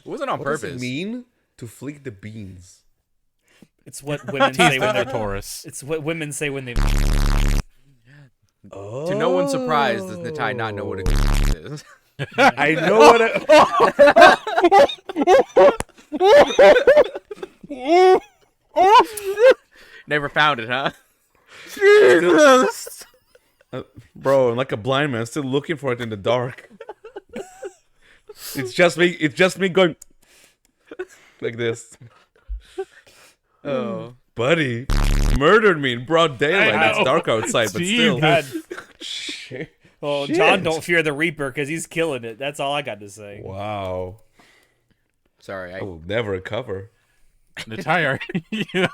wasn't on purpose. What does it mean to flick the beans? It's what women say when they're Taurus. It's what women say when they. Oh. To no one's surprise, does Natai not know what a is? I know what Never found it, huh? Bro, I'm like a blind man, still looking for it in the dark. It's just me going like this. Oh. Buddy, murdered me in broad daylight. It's dark outside, but still. God. Shit. Well, Shit. John, don't fear the Reaper because he's killing it. That's all I got to say. Wow. Sorry, I will never recover. The tire. Yeah.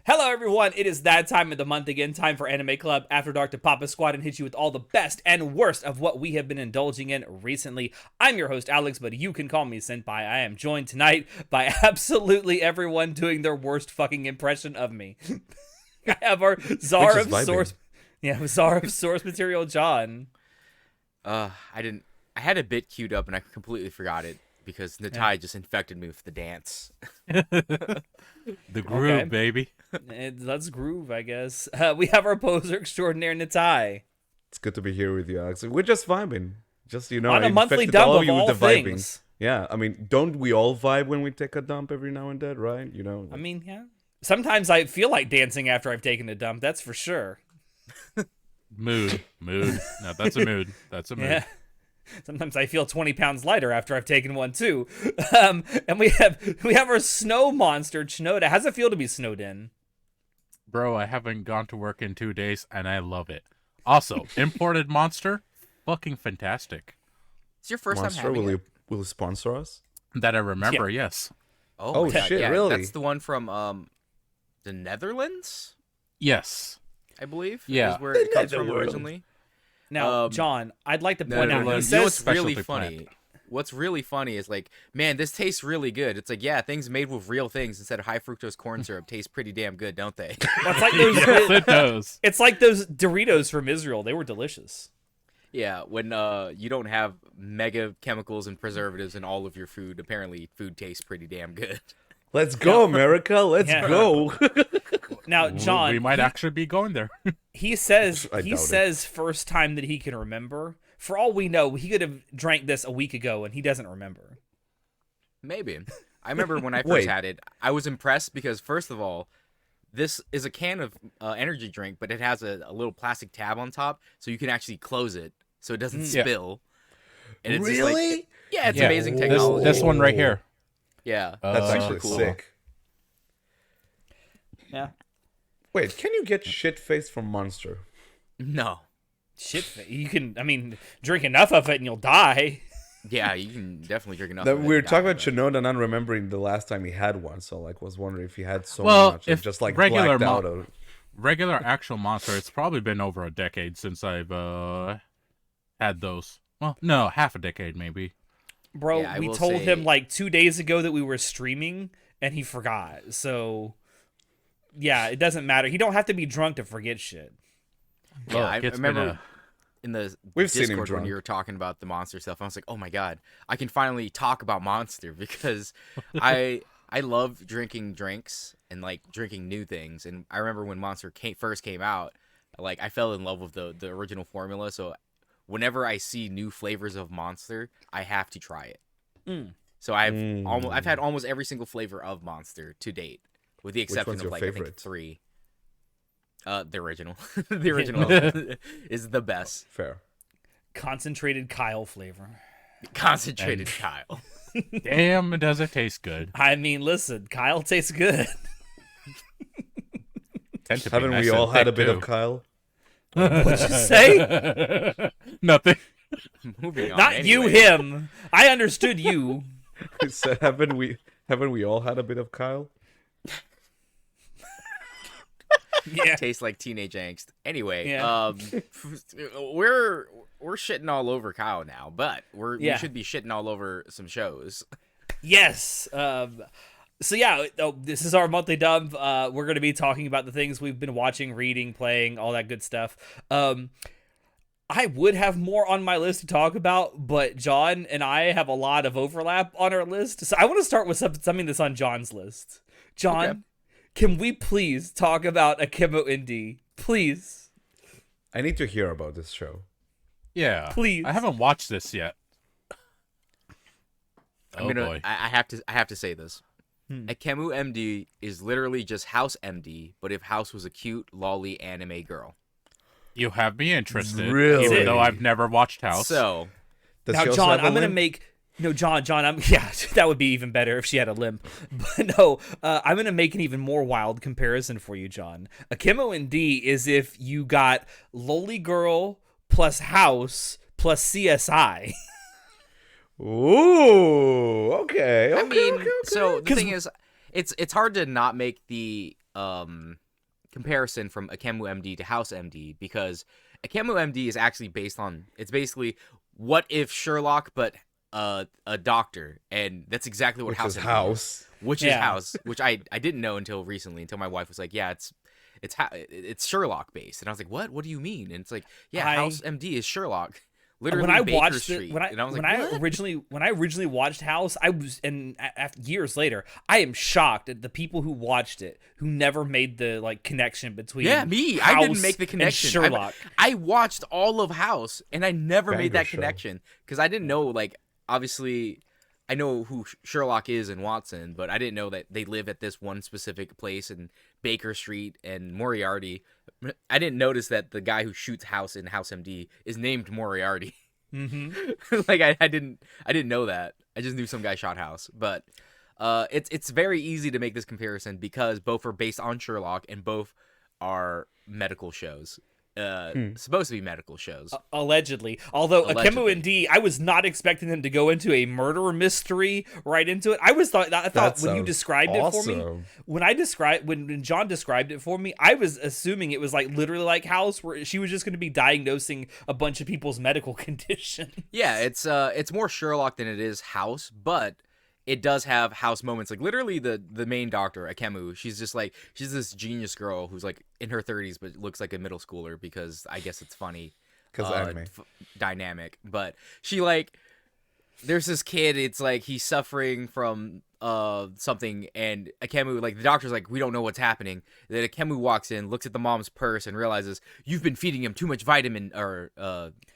Hello, everyone. It is that time of the month again. Time for Anime Club After Dark to pop a squad and hit you with all the best and worst of what we have been indulging in recently. I'm your host, Alex, but you can call me Senpai. I am joined tonight by absolutely everyone doing their worst fucking impression of me. I have our czar of source material, John. I had a bit queued up and I completely forgot it because Natai just infected me with the dance. The groove, baby. Let's groove, I guess. We have our poser extraordinaire, Natai. It's good to be here with you, Alex. We're just vibing. Just, you know, On a I monthly infected dump all of you all with the things. vibing. Yeah, I mean, don't we all vibe when we take a dump every now and then, right? You know. I mean, yeah. Sometimes I feel like dancing after I've taken a dump. That's for sure. Mood. No, that's a mood. That's a mood. Yeah. Sometimes I feel 20 pounds lighter after I've taken one too. And we have our snow monster, Chinoda. How's it feel to be snowed in? Bro, I haven't gone to work in 2 days, and I love it. Also, imported monster, fucking fantastic. It's your first Monster, time having it? will it sponsor us? That I remember, yes. Oh, Oh, my God. shit, Yeah, really? That's the one from the Netherlands, Yes. I believe. Yeah. Is where it comes from Netherlands. originally. Now, John, I'd like to point out, he no, You know what's says, really specialty funny? plant. What's really funny is like, man, this tastes really good. It's like, yeah, things made with real things instead of high fructose corn syrup taste pretty damn good, don't they? it's like those, Yes, it does. it's like those Doritos from Israel. They were delicious. Yeah, when you don't have mega chemicals and preservatives in all of your food, apparently food tastes pretty damn good. Let's go, America. Let's Yeah. go. Now, John, We might actually be going there. he says I he doubt it. says first time that he can remember. For all we know, he could have drank this a week ago and he doesn't remember. Maybe. I remember when I first Wait. had it, I was impressed because, first of all, this is a can of energy drink, but it has a little plastic tab on top, so you can actually close it so it doesn't Yeah. spill. And it's just like, Really? yeah, it's Yeah. amazing This, technology. this one right here. Yeah. That's Uh, actually cool. sick. Yeah. Wait, can you get shit-faced from Monster? No. Shit, you can, I mean, drink enough of it and you'll die. Yeah, you can definitely drink enough. That of it we were and talking die, about but- Chinoda not remembering the last time he had one, so like was wondering if he had so Well, much and if just like regular blacked out. Of... Regular actual monster, it's probably been over a decade since I've had those. Well, no, half a decade maybe. Bro, Yeah, I we will told say- him like 2 days ago that we were streaming and he forgot. So, yeah, it doesn't matter. You don't have to be drunk to forget shit. Yeah, Look, I it's remember been a- in the We've seen him Discord when drunk. you were talking about the monster stuff. I was like, oh my god, I can finally talk about Monster because I love drinking drinks and like drinking new things. And I remember when Monster first came out, like I fell in love with the original formula. So whenever I see new flavors of Monster, I have to try it. Mm. So I've had almost every single flavor of Monster to date, with the exception one's of your like I think favorite? 3. The original. The original is the best. Fair. Concentrated Kyle flavor. Concentrated Kyle. Damn, does it taste good? I mean, listen, Kyle tastes good. Tend to be Haven't nice we and all had a thick, bit too. of Kyle? What'd you say? Nothing. Moving on. Not you, anyway. him. I understood you. I said, haven't we all had a bit of Kyle? Yeah. Tastes like teenage angst. Anyway, Yeah. we're shitting all over Kyle now, but we Yeah. should be shitting all over some shows. Yes. So yeah, this is our monthly dump. We're going to be talking about the things we've been watching, reading, playing, all that good stuff. I would have more on my list to talk about, but John and I have a lot of overlap on our list. So I want to start with something that's on John's list. John, Okay. can we please talk about Akemu MD? Please. I need to hear about this show. Yeah. Please. I haven't watched this yet. I'm gonna. I have to say this. Akemu MD is literally just House MD, but if House was a cute, lolly anime girl. You have me interested. Really? Even though I've never watched House. So Does Now, she also John, have a I'm gonna limp? make John. Yeah, that would be even better if she had a limp. But no, I'm gonna make an even more wild comparison for you, John. Akemo and D is if you got Loli Girl plus House plus CSI. Ooh, okay. I okay, mean, okay. so the 'Cause- thing is, it's hard to not make the comparison from Akemu MD to House MD because Akemu MD is actually based on it's basically what if Sherlock but a doctor, and that's exactly what Which House is MD is. House. Which is Yeah. House, which I didn't know until recently, until my wife was like, yeah, it's Sherlock based, and I was like, what do you mean? And it's like, yeah, House MD is Sherlock. Literally When I Baker watched Street. it, And I was like, what? when I originally watched House, I was years later, I am shocked at the people who watched it who never made the connection between Yeah, me. House I didn't make the connection. and Sherlock. I watched all of House, and I never made Banger that show. connection because I didn't know. Obviously, I know who Sherlock is and Watson, but I didn't know that they live at this one specific place in Baker Street and Moriarty. I didn't notice that the guy who shoots House in House MD is named Moriarty. Mm-hmm. I didn't know that. I just knew some guy shot House, but it's very easy to make this comparison because both are based on Sherlock and both are medical shows. Supposed to be medical shows. Allegedly. Although Akemu Allegedly. and D, I was not expecting them to go into a murder mystery right into it. I thought That when you sounds described it for me, awesome. when John described it for me, I was assuming it was literally like House, where she was just going to be diagnosing a bunch of people's medical condition. Yeah, it's more Sherlock than it is House, but it does have House moments. Like literally the main doctor, Akemu, she's this genius girl who's in her 30s but looks like a middle schooler because I guess it's funny. 'Cause anime. Dynamic, but she there's this kid, it's he's suffering from something, and Akemu, the doctor's we don't know what's happening. Then Akemu walks in, looks at the mom's purse, and realizes you've been feeding him too much vitamin or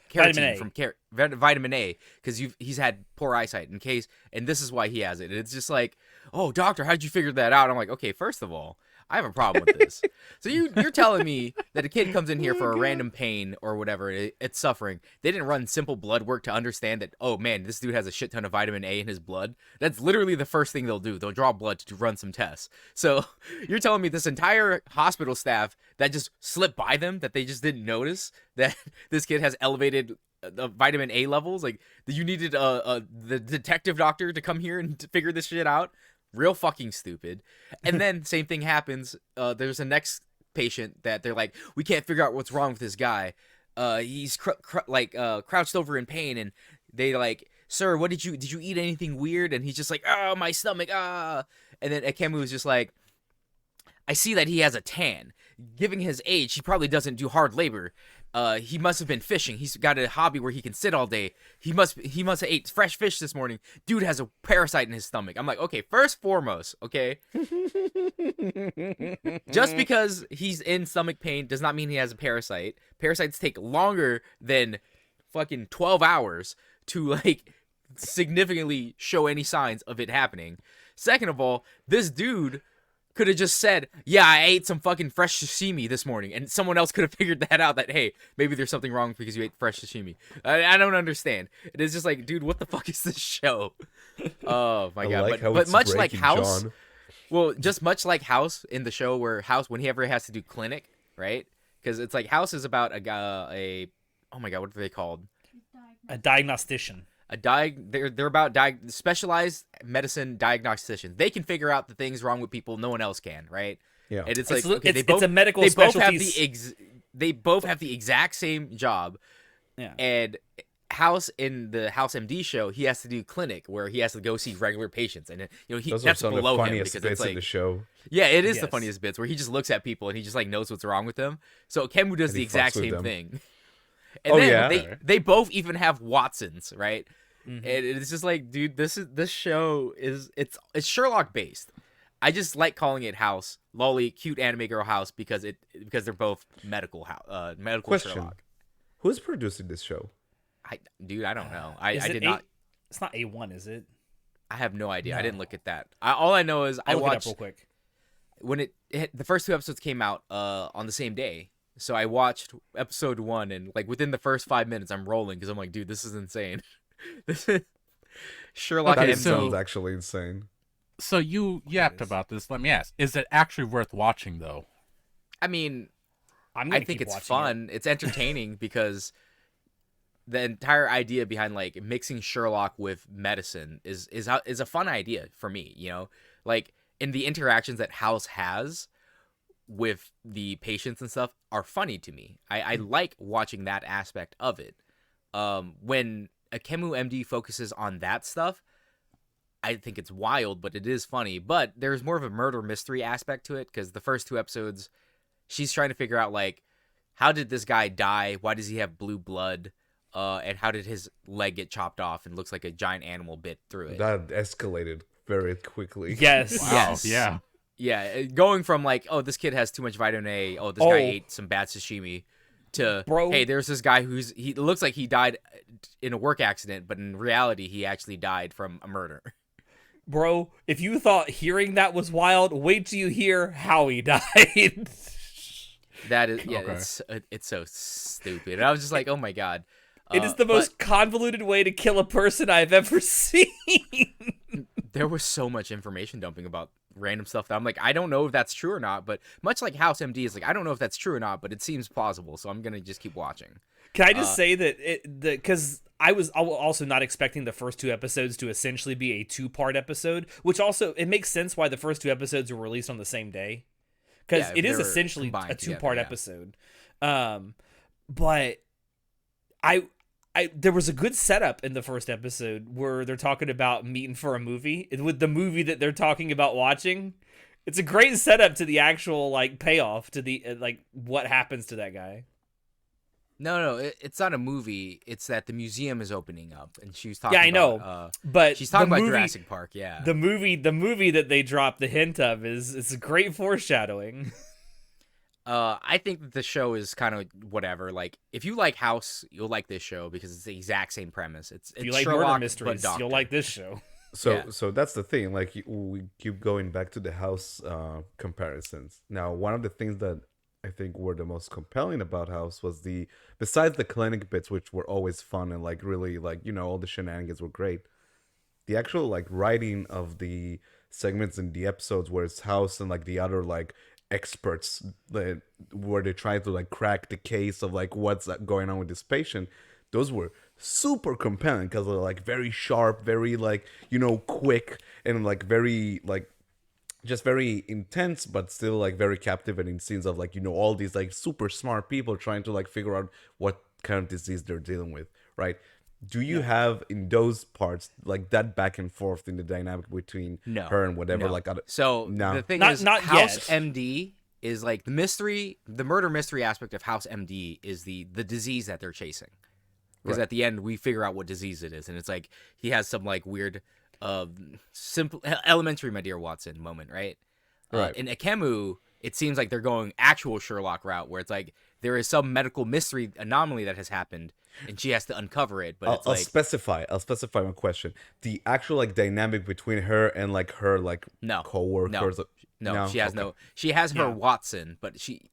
keratin vitamin A because he's had poor eyesight and this is why he has it. And it's just oh doctor, how'd you figure that out? I'm like, okay, first of all, I have a problem with this. So you're telling me that a kid comes in here for a random pain or whatever, it's suffering. They didn't run simple blood work to understand that, oh man, this dude has a shit ton of vitamin A in his blood. That's literally the first thing they'll do. They'll draw blood to run some tests. So you're telling me this entire hospital staff that just slipped by them, that they just didn't notice that this kid has elevated vitamin A levels? You needed the detective doctor to come here and to figure this shit out? Real fucking stupid. And then same thing happens. There's a next patient that they're we can't figure out what's wrong with this guy. He's crouched over in pain, and they sir, what did you eat anything weird? And he's just oh, my stomach, ah. And then Akemu is just I see that he has a tan. Given his age, he probably doesn't do hard labor. He must have been fishing. He's got a hobby where he can sit all day. He must have ate fresh fish this morning. Dude has a parasite in his stomach. I'm okay, first foremost, okay? Just because he's in stomach pain does not mean he has a parasite. Parasites take longer than fucking 12 hours to significantly show any signs of it happening. Second of all, this dude could have just said, yeah, I ate some fucking fresh sashimi this morning, and someone else could have figured that out, that, hey, maybe there's something wrong because you ate fresh sashimi. I don't understand. It is just dude, what the fuck is this show? Oh my god. But it's much like breaking, House, John. well, just much like House in the show, where House, when he ever has to do clinic, right? Because it's House is about a guy, oh my god, what are they called? A diagnostician. They're about specialized medicine diagnosticians. They can figure out the things wrong with people no one else can, right? Yeah. And it's It's a medical they both have specialties. they both have the exact same job. Yeah. And House in the House MD show, he has to do clinic where he has to go see regular patients, and Those are that's some of the below him funniest because bits it's in the like, show. yeah, it is the Yes. funniest bits where he just looks at people and he just like knows what's wrong with them. So Akemu does And the he exact fucks with same them. thing. And Oh, then yeah? they both even have Watsons, right? Mhm. And it's just like, dude, this show is it's Sherlock based. I just like calling it House, lolly, cute anime girl House because they're both medical Question. Sherlock. Who's producing this show? I don't know. I Is it did not. It's not A1, is it? I have no idea. I No. didn't look at that. All I know is I I'll look it up watched real quick. when the first 2 episodes came out on the same day. So I watched episode 1 and like within the first 5 minutes I'm rolling because I'm like, dude, this is insane. This is Sherlock That MD. sounds actually insane. So you yapped about this. Let me ask: is it actually worth watching, though? I mean, I'm I gonna think keep it's watching fun. It's entertaining because the entire idea behind like mixing Sherlock with medicine is a fun idea for me. Like in the interactions that House has with the patients and stuff are funny to me. I like watching that aspect of it. When Akemu MD focuses on that stuff, I think it's wild, but it is funny. But there's more of a murder mystery aspect to it because the first 2 episodes, she's trying to figure out like, how did this guy die? Why does he have blue blood? And how did his leg get chopped off and looks like a giant animal bit through it? That escalated very quickly. it. Yes. Wow. Yes. Yeah. Yeah, going from like, oh, this kid has too much vitamin A. Oh, this guy ate some bad sashimi. To Bro. hey, there's this guy he looks like he died in a work accident, but in reality, he actually died from a murder. Bro, if you thought hearing that was wild, wait till you hear how he died. That is, yeah, Okay. it's so stupid. And I was just like, oh my god. It is the most convoluted way to kill a person I've ever seen. There was so much information dumping about random stuff that I'm like, I don't know if that's true or not. But much like House MD is like, I don't know if that's true or not, but it seems plausible, so I'm gonna just keep watching. Can I just say that because I was also not expecting the first 2 episodes to essentially be a 2-part episode, which also it makes sense why the first 2 episodes were released on the same day, because Yeah, it is they were essentially combined a 2-part together, yeah. episode. But I there was a good setup in the first episode where they're talking about meeting for a movie with the movie that they're talking about watching. It's a great setup to the actual like payoff to the like what happens to that guy. No, it's not a movie. It's that the museum is opening up, and she was talking. Yeah, I know, about, but she's talking the about movie, Jurassic Park. Yeah, the movie that they dropped the hint of is it's a great foreshadowing. I think that the show is kind of whatever. Like, if you like House, you'll like this show because it's the exact same premise. It's If you like Sherlock, murder but mysteries, doctor. you'll like this show. So that's the thing. Like we keep going back to the House comparisons. Now, one of the things that I think were the most compelling about House was besides the clinic bits, which were always fun and like really like all the shenanigans were great. The actual like writing of the segments in the episodes where it's House and like the other like experts that where they try to like crack the case of like what's going on with this patient. Those were super compelling because they're like very sharp, very like quick and like very like just very intense, but still like very captivating scenes of like all these like super smart people trying to like figure out what kind of disease they're dealing with, right? Do you have in those parts like that back and forth in the dynamic between her and whatever No. like other? So No. the thing Not- is, not House yet. MD is like the murder mystery aspect of House MD is the disease that they're chasing. Because Right. at the end we figure out what disease it is, and it's like he has some like weird, simple elementary my dear Watson moment, right? Right. In Akemu, it seems like they're going actual Sherlock route, where it's like there is some medical mystery anomaly that has happened, and she has to uncover it. But I'll, it's I'll like specify my question. The actual like dynamic between her and like her like No. coworkers. no, she has Okay. no. She has her Yeah. Watson, but she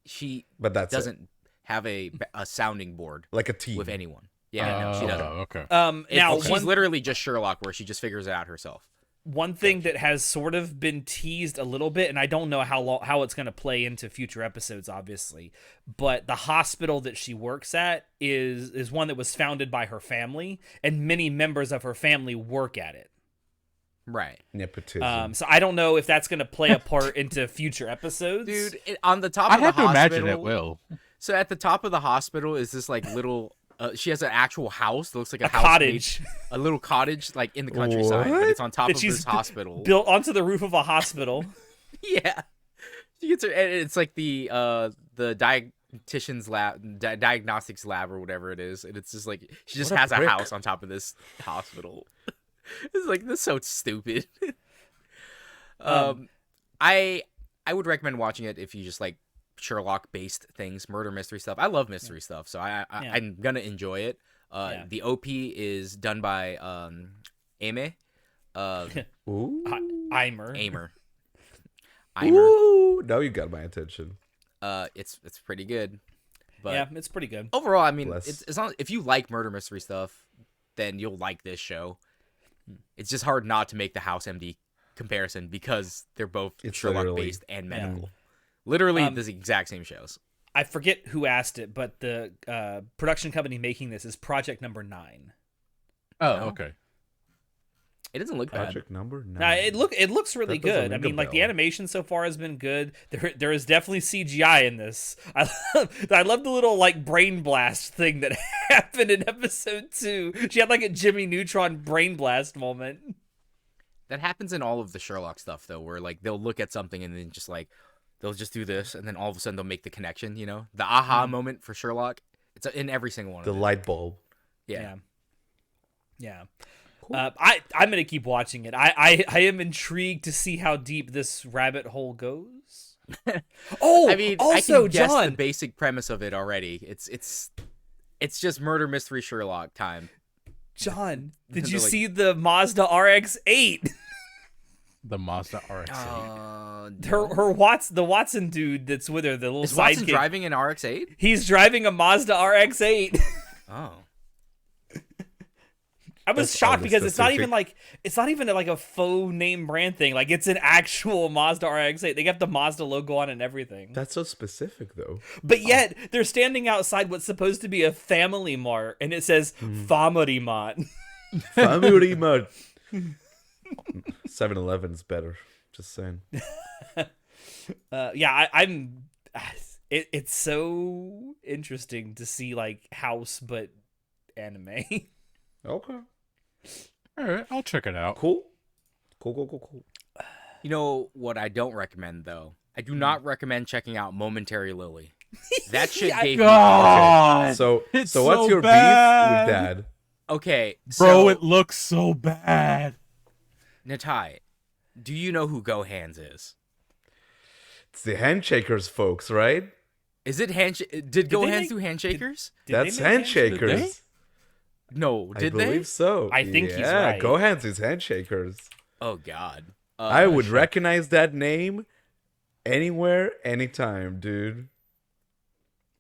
But that's it. doesn't have a sounding board Like a team. with anyone. Yeah, no, she doesn't. Okay. Now She's literally just Sherlock, where she just figures it out herself. one thing that has sort of been teased a little bit, and I don't know how it's going to play into future episodes, obviously, but the hospital that she works at is one that was founded by her family, and many members of her family work at it. Right, Nepotism. So I don't know if that's going to play a part into future episodes, dude. On the top I of the have to hospital, imagine it will. So at the top of the hospital is this like little She has an actual house that looks like a, A house cottage a little cottage like in the countryside, but What? it's on top that of she's this hospital. built onto the roof of a hospital. Yeah, she gets her. And it's like the dietitian's lab, diagnostics lab, or whatever it is, and it's just like she just What a has a prick. house on top of this hospital. It's like, this is so stupid. I would recommend watching it if you just like Sherlock based things, murder mystery stuff. I love mystery stuff, so I'm gonna enjoy it. The OP is done by Aime. Ooh. Eimer. Aimer. Ooh. Now you got my attention. It's pretty good. But Yeah, it's pretty good. overall, I mean, Bless. it's as long if you like murder mystery stuff, then you'll like this show. It's just hard not to make the House MD comparison because they're both It's Sherlock literally- based and medical. Literally Um, the exact same shows. I forget who asked it, but the production company making this is Project Number 9. Oh, No. okay. It doesn't look bad. Project number 9. Now, it looks really That doesn't good. I ring a mean, like the bell. animation so far has been good. There is definitely CGI in this. I love the little like brain blast thing that happened in episode 2. She had like a Jimmy Neutron brain blast moment. That happens in all of the Sherlock stuff though, where like they'll look at something and then just like they'll just do this, and then all of a sudden they'll make the connection. You know, the aha moment for Sherlock. It's in every single one. The of them. light bulb. Yeah. Yeah. Cool. I'm gonna keep watching it. I am intrigued to see how deep this rabbit hole goes. Oh, I mean, also, I can guess John. the basic premise of it already. It's just murder mystery Sherlock time. John, did you They're like- see the Mazda RX-8? The Mazda RX-8. The Watson dude that's with her, the little Is Watson sidekick. driving an RX-8? He's driving a Mazda RX-8. Oh. I was That's shocked oddly because it's not even specific. like a faux name brand thing. Like it's an actual Mazda RX-8. They got the Mazda logo on and everything. That's so specific, though. But yet they're standing outside what's supposed to be a family mart, and it says Family Mart. Family Mart. 7-Eleven's better. Just saying. I'm. It's so interesting to see like House but anime. Okay. All right, I'll check it out. Cool. Cool. You know what I don't recommend though? I do not recommend checking out Momentary Lily. That shit gave me God, So it's what's so your bad. beef with Dad? Okay, bro, so it looks so bad. Natai, do you know who Go Hands is? It's the handshakers, folks, right? Is it Did Go they Hands make- do handshakers? Did they That's make handshakers. Did they? No, I did believe they? so. I think he's yeah, right. Go Hands is handshakers. Oh God. I would recognize that name anywhere, anytime, dude.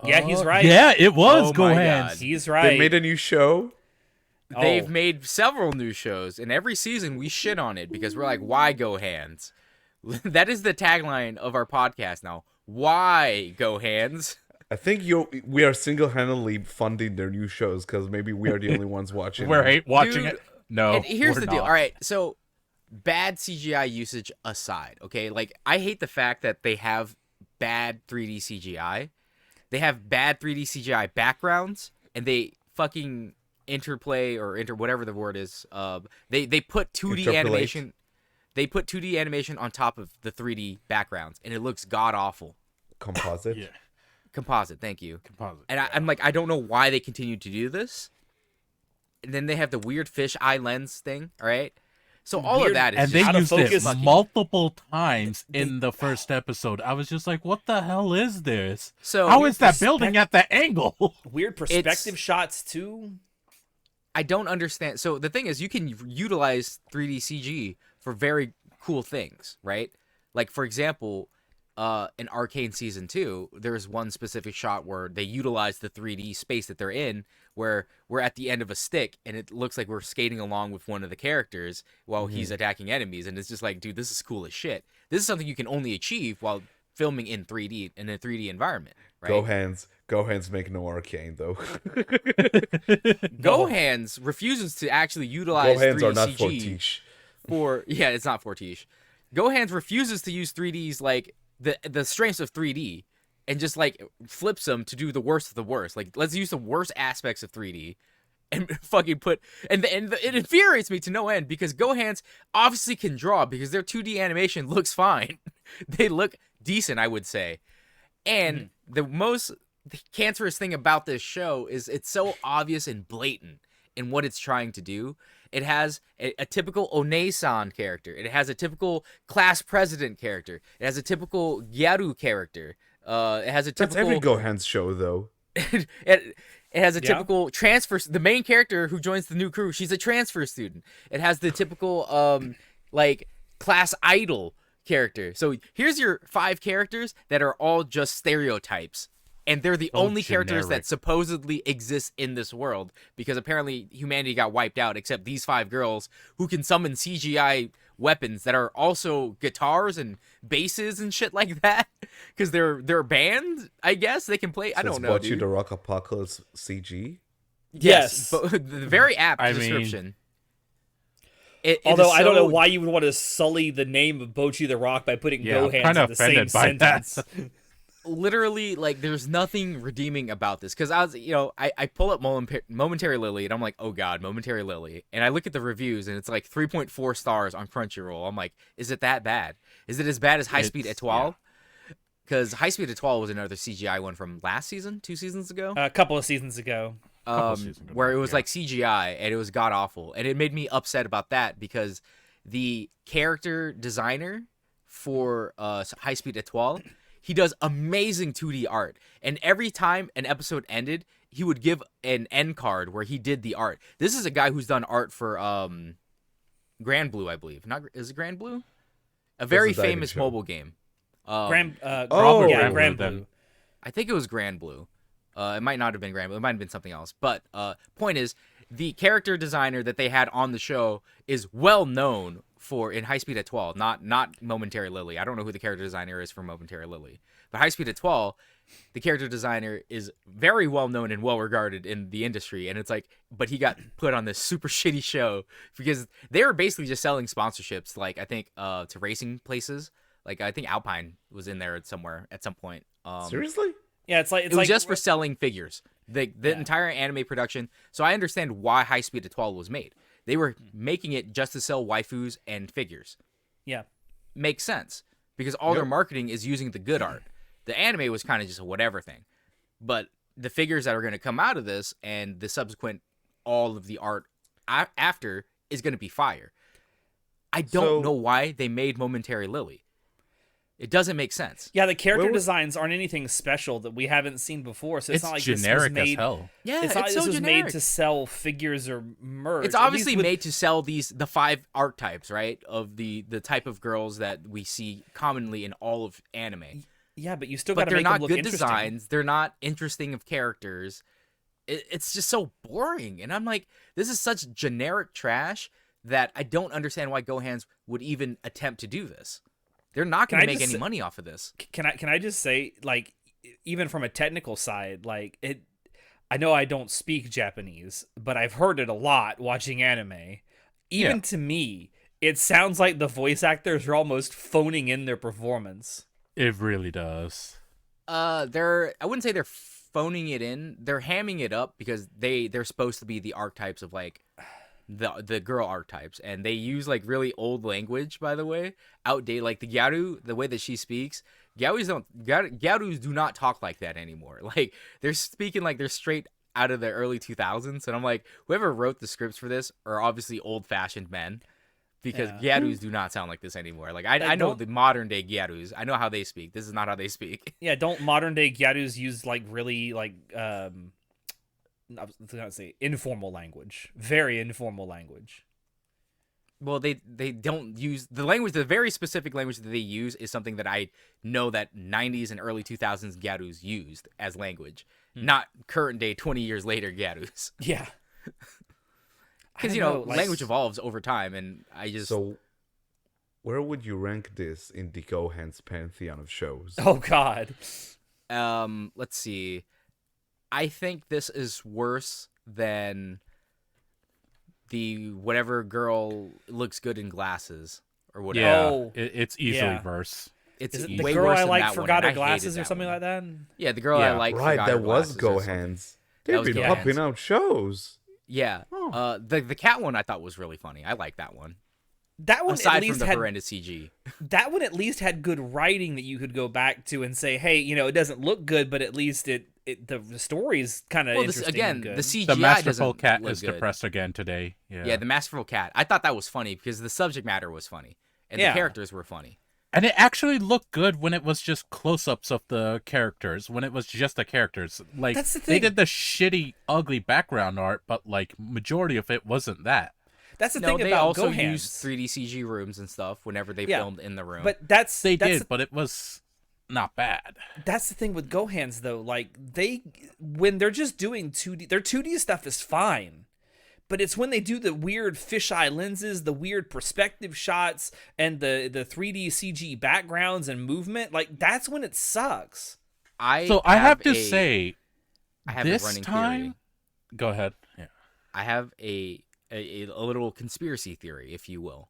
Yeah, he's right. Yeah, it was Oh Go my Hands. God. He's right. They made a new show. They've Oh. made several new shows, and every season we shit on it because we're like, why Go Hands? That is the tagline of our podcast now. Why Go Hands? I think we are single-handedly funding their new shows because maybe we are the only ones watching. We're them. watching Dude, it. No, And here's we're the deal. not. All right, so bad CGI usage aside, okay? Like, I hate the fact that they have bad 3D CGI. They have bad 3D CGI backgrounds, and they fucking interplay or whatever the word is. They put 2D Interpolate. animation. They put 2D animation on top of the 3D backgrounds, and it looks god awful. Composite. Yeah, Composite, thank you. composite. And I'm like, I don't know why they continue to do this. And then they have the weird fish eye lens thing, all right? So all of Weird- that is And just they out of used it focus. multiple times in the first episode. I was just like, what the hell is this? So How is that building at the angle? Weird perspective shots too. I don't understand. So the thing is, you can utilize 3D CG for very cool things, right? Like for example, in Arcane Season 2, there's one specific shot where they utilize the 3D space that they're in, where we're at the end of a stick, and it looks like we're skating along with one of the characters while he's attacking enemies, and it's just like, dude, this is cool as shit. This is something you can only achieve while filming in 3D in a 3D environment, right? Go Hands make no Arcane though. Go Hands refuses to actually utilize Go Hands 3D are not CG for Tish. yeah, it's not Fortiche. Go Hands refuses to use 3Ds like the strengths of 3D and just like flips them to do the worst of the worst. Like, let's use the worst aspects of 3D and fucking put it infuriates me to no end because Gohans obviously can draw because their 2D animation looks fine. They look decent, I would say. And the cancerous thing about this show is it's so obvious and blatant in what it's trying to do. It has a typical One-san character. It has a typical class president character. It has a typical Gyaru character. It has a typical... That's every Gohan's show, though. It has a typical transfer... The main character who joins the new crew, she's a transfer student. It has the typical, like, class idol character. So here's your 5 characters that are all just stereotypes. And they're the only characters that supposedly exist in this world because apparently humanity got wiped out except these 5 girls who can summon CGI weapons that are also guitars and basses and shit like that because they're a band, I guess. They can play. I don't know, dude. the Rock Apocalypse CG? Yes. But the very apt description. Although I don't know why you would want to sully the name of Bocchi the Rock by putting Gohans in the same sentence. Literally, like, there's nothing redeeming about this because I pull up Momentary Lily and I'm like, oh god, Momentary Lily, and I look at the reviews and it's like 3.4 stars on Crunchyroll. I'm like, is it that bad? Is it as bad as High Speed Etoile? Because High Speed Etoile was another CGI one from last season, 2 seasons ago, a couple of seasons ago, where it was like CGI and it was god awful, and it made me upset about that because the character designer for High Speed Etoile, he does amazing 2D art. And every time an episode ended, he would give an end card where he did the art. This is a guy who's done art for Grand Blue, I believe. Is it Grand Blue? A very famous mobile game. Grand Blue. I think it was Grand Blue. It might not have been Grand Blue. It might have been something else. But point is, the character designer that they had on the show is well known in High Speed Etoile, not Momentary Lily. I don't know who the character designer is for Momentary Lily, but High Speed Etoile, the character designer is very well known and well regarded in the industry. And it's like, but he got put on this super shitty show because they were basically just selling sponsorships, like I think to racing places. Like I think Alpine was in there somewhere at some point. Seriously? Yeah, it was just for selling figures. The entire anime production. So I understand why High Speed Etoile was made. They were making it just to sell waifus and figures. Yeah. Makes sense. Because all their marketing is using the good art. The anime was kind of just a whatever thing. But the figures that are going to come out of this and the subsequent all of the art after is going to be fire. I don't know why they made Momentary Lily. It doesn't make sense. Yeah, the character designs aren't anything special that we haven't seen before, so it's not like generic this was made, as hell. Yeah, it's not like so this was generic. made to sell figures or merch. It's obviously made to sell the 5 archetypes, right? Of the type of girls that we see commonly in all of anime. Yeah, but you still got to make them look interesting. They're not good designs. They're not interesting of characters. It's just so boring. And I'm like, this is such generic trash that I don't understand why Gohans would even attempt to do this. They're not going to make any money off of this. Can I just say, like, even from a technical side, like, I know I don't speak Japanese, but I've heard it a lot watching anime. Even to me, it sounds like the voice actors are almost phoning in their performance. It really does. I wouldn't say they're phoning it in. They're hamming it up because they're supposed to be the archetypes of, like, the girl archetypes, and they use like really old language, by the way, outdated. Like the Gyaru, the way that she speaks, Gyarus do not talk like that anymore. Like they're speaking like they're straight out of the early 2000s, and I'm like, whoever wrote the scripts for this are obviously old-fashioned men, because Gyarus do not sound like this anymore. Like I know the modern day Gyarus, I know how they speak. This is not how they speak. Yeah, don't modern day Gyarus use like really like I was gonna say informal language, very informal language. Well, they don't use the language. The very specific language that they use is something that I know that 90s and early 2000s Gyarus used as language, not current day 20 years later Gyarus. Yeah, because language evolves over time, and I just where would you rank this in the Gohan's pantheon of shows? Oh God. Let's see. I think this is worse than the whatever girl looks good in glasses or whatever. Yeah, it's easily worse. It's Is it the way girl worse I than like that forgot one, her and I hated glasses or that something one. like that? Yeah, the girl I Yeah. like Right, forgot her that was glasses or Go something. Hands. That They've was been Go popping Hands. out shows. Yeah. Oh. The cat one I thought was really funny. I like that one. That one Aside at from least the had horrendous CG. that one at least had good writing that you could go back to and say, hey, it doesn't look good, but at least the story is kind of Well, interesting again, and good. the CGI The masterful doesn't cat look is good. depressed again today. Yeah. Yeah, the masterful cat. I thought that was funny because the subject matter was funny and Yeah. the characters were funny. And it actually looked good when it was just close-ups of the characters. When it was just the characters, like That's the they thing. did the shitty, ugly background art, but like majority of it wasn't that. That's the No, thing they about also Gohans. used 3D CG rooms and stuff whenever they Yeah, filmed in the room. But that's They that's did, but it was not bad. that's the thing with Gohans though. Like when they're just doing 2D, their 2D stuff is fine. But it's when they do the weird fisheye lenses, the weird perspective shots, and the 3D CG backgrounds and movement, like that's when it sucks. I have to say, I have this a running time, theory. go ahead. Yeah. I have a little conspiracy theory, if you will,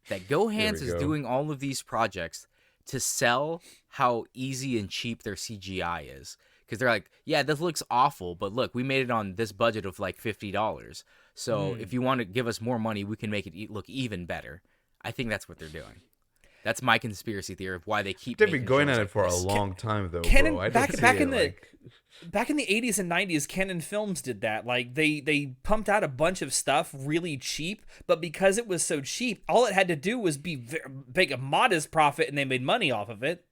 that GoHands is go. doing all of these projects to sell how easy and cheap their CGI is. Because they're like, yeah, this looks awful, but look, we made it on this budget of like $50. So if you want to give us more money, we can make it look even better. I think that's what they're doing. That's my conspiracy theory of why they keep. They've been making going shows at it like for this. a long time, though, Canon- bro. I back- don't see back it, in the- like... Back in the 80s and 90s, Canon Films did that. Like they pumped out a bunch of stuff really cheap, but because it was so cheap, all it had to do was make a modest profit, and they made money off of it.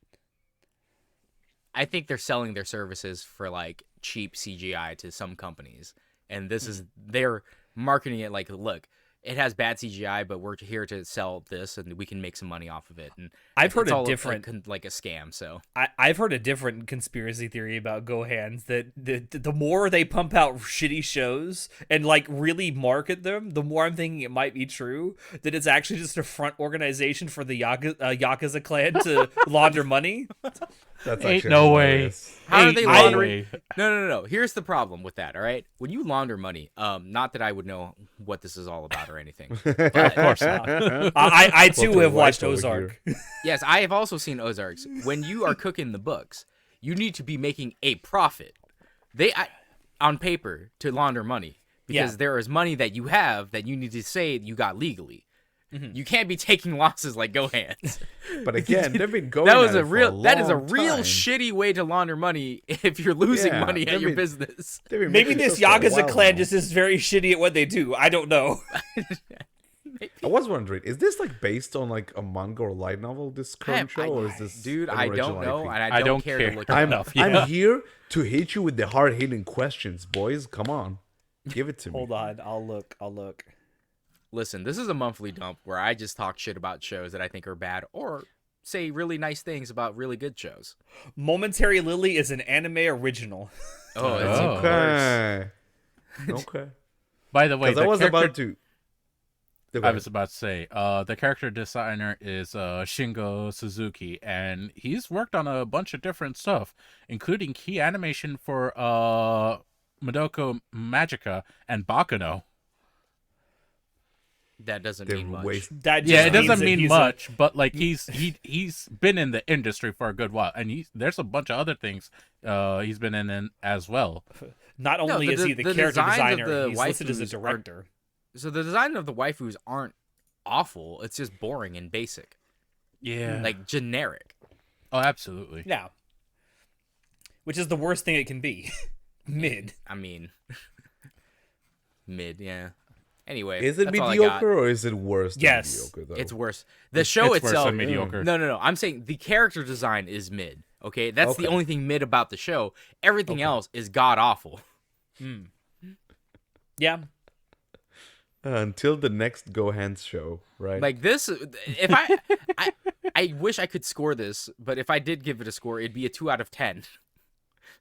I think they're selling their services for like cheap CGI to some companies, and this is they're marketing it like, look, it has bad CGI, but we're here to sell this, and we can make some money off of it. And I've heard it's a all different like a scam. So I've heard a different conspiracy theory about GoHands that the more they pump out shitty shows and like really market them, the more I'm thinking it might be true that it's actually just a front organization for the Yakuza clan to launder money. That's Ain't actually no way. hilarious. how are Ain't they no laundering? way. No. Here's the problem with that. All right, when you launder money, not that I would know what this is all about or anything. Of course not. I too Fucking have watched wife over Ozark. Yes, I have also seen Ozarks. When you are cooking the books, you need to be making a profit. On paper to launder money because Yeah. there is money that you have that you need to say you got legally. You can't be taking losses like GoHands. But again, they've been going That was at a it real. for That is a long real time. shitty way to launder money if you're losing Yeah, money at they've your been- business. They've been Maybe making this shows for a Yakuza while clan now. just is very shitty at what they do. I don't know. I was wondering, is this like based on like a manga or light novel? This current show, or is this dude? an I original don't know, IP? and I don't care to look it I'm up. I'm here to hit you with the hard hitting questions, boys. Come on, give it to me. Hold on, I'll look. Listen, this is a monthly dump where I just talk shit about shows that I think are bad, or say really nice things about really good shows. Momentary Lily is an anime original. Oh, it's even Oh. worse. Okay. Okay. By the way, Because I the was character- about to. I was about to say, the character designer is Shingo Suzuki, and he's worked on a bunch of different stuff, including key animation for Madoka Magica and Bakuno. That doesn't They're mean much. That just Yeah, it means doesn't that mean he's much, but like he's been in the industry for a good while, and there's a bunch of other things he's been in as well. Not only No, is he the character designs of designer, the he's listed as a waifus are- director. So the design of the waifus aren't awful. It's just boring and basic, Yeah, like generic. oh, absolutely. Yeah. Which is the worst thing it can be. Mid. I mean, mid. Yeah. Anyway, Is it that's all I got. mediocre or is it worse than Yes. mediocre, though? It's worse. The show It's worse itself. than mediocre. No. I'm saying the character design is mid. Okay, that's the Okay. only thing mid about the show. Everything else is god awful. Yeah. Until the next Go Hands show, right? Like this, if I wish I could score this, but if I did give it a score, it'd be a 2 out of 10.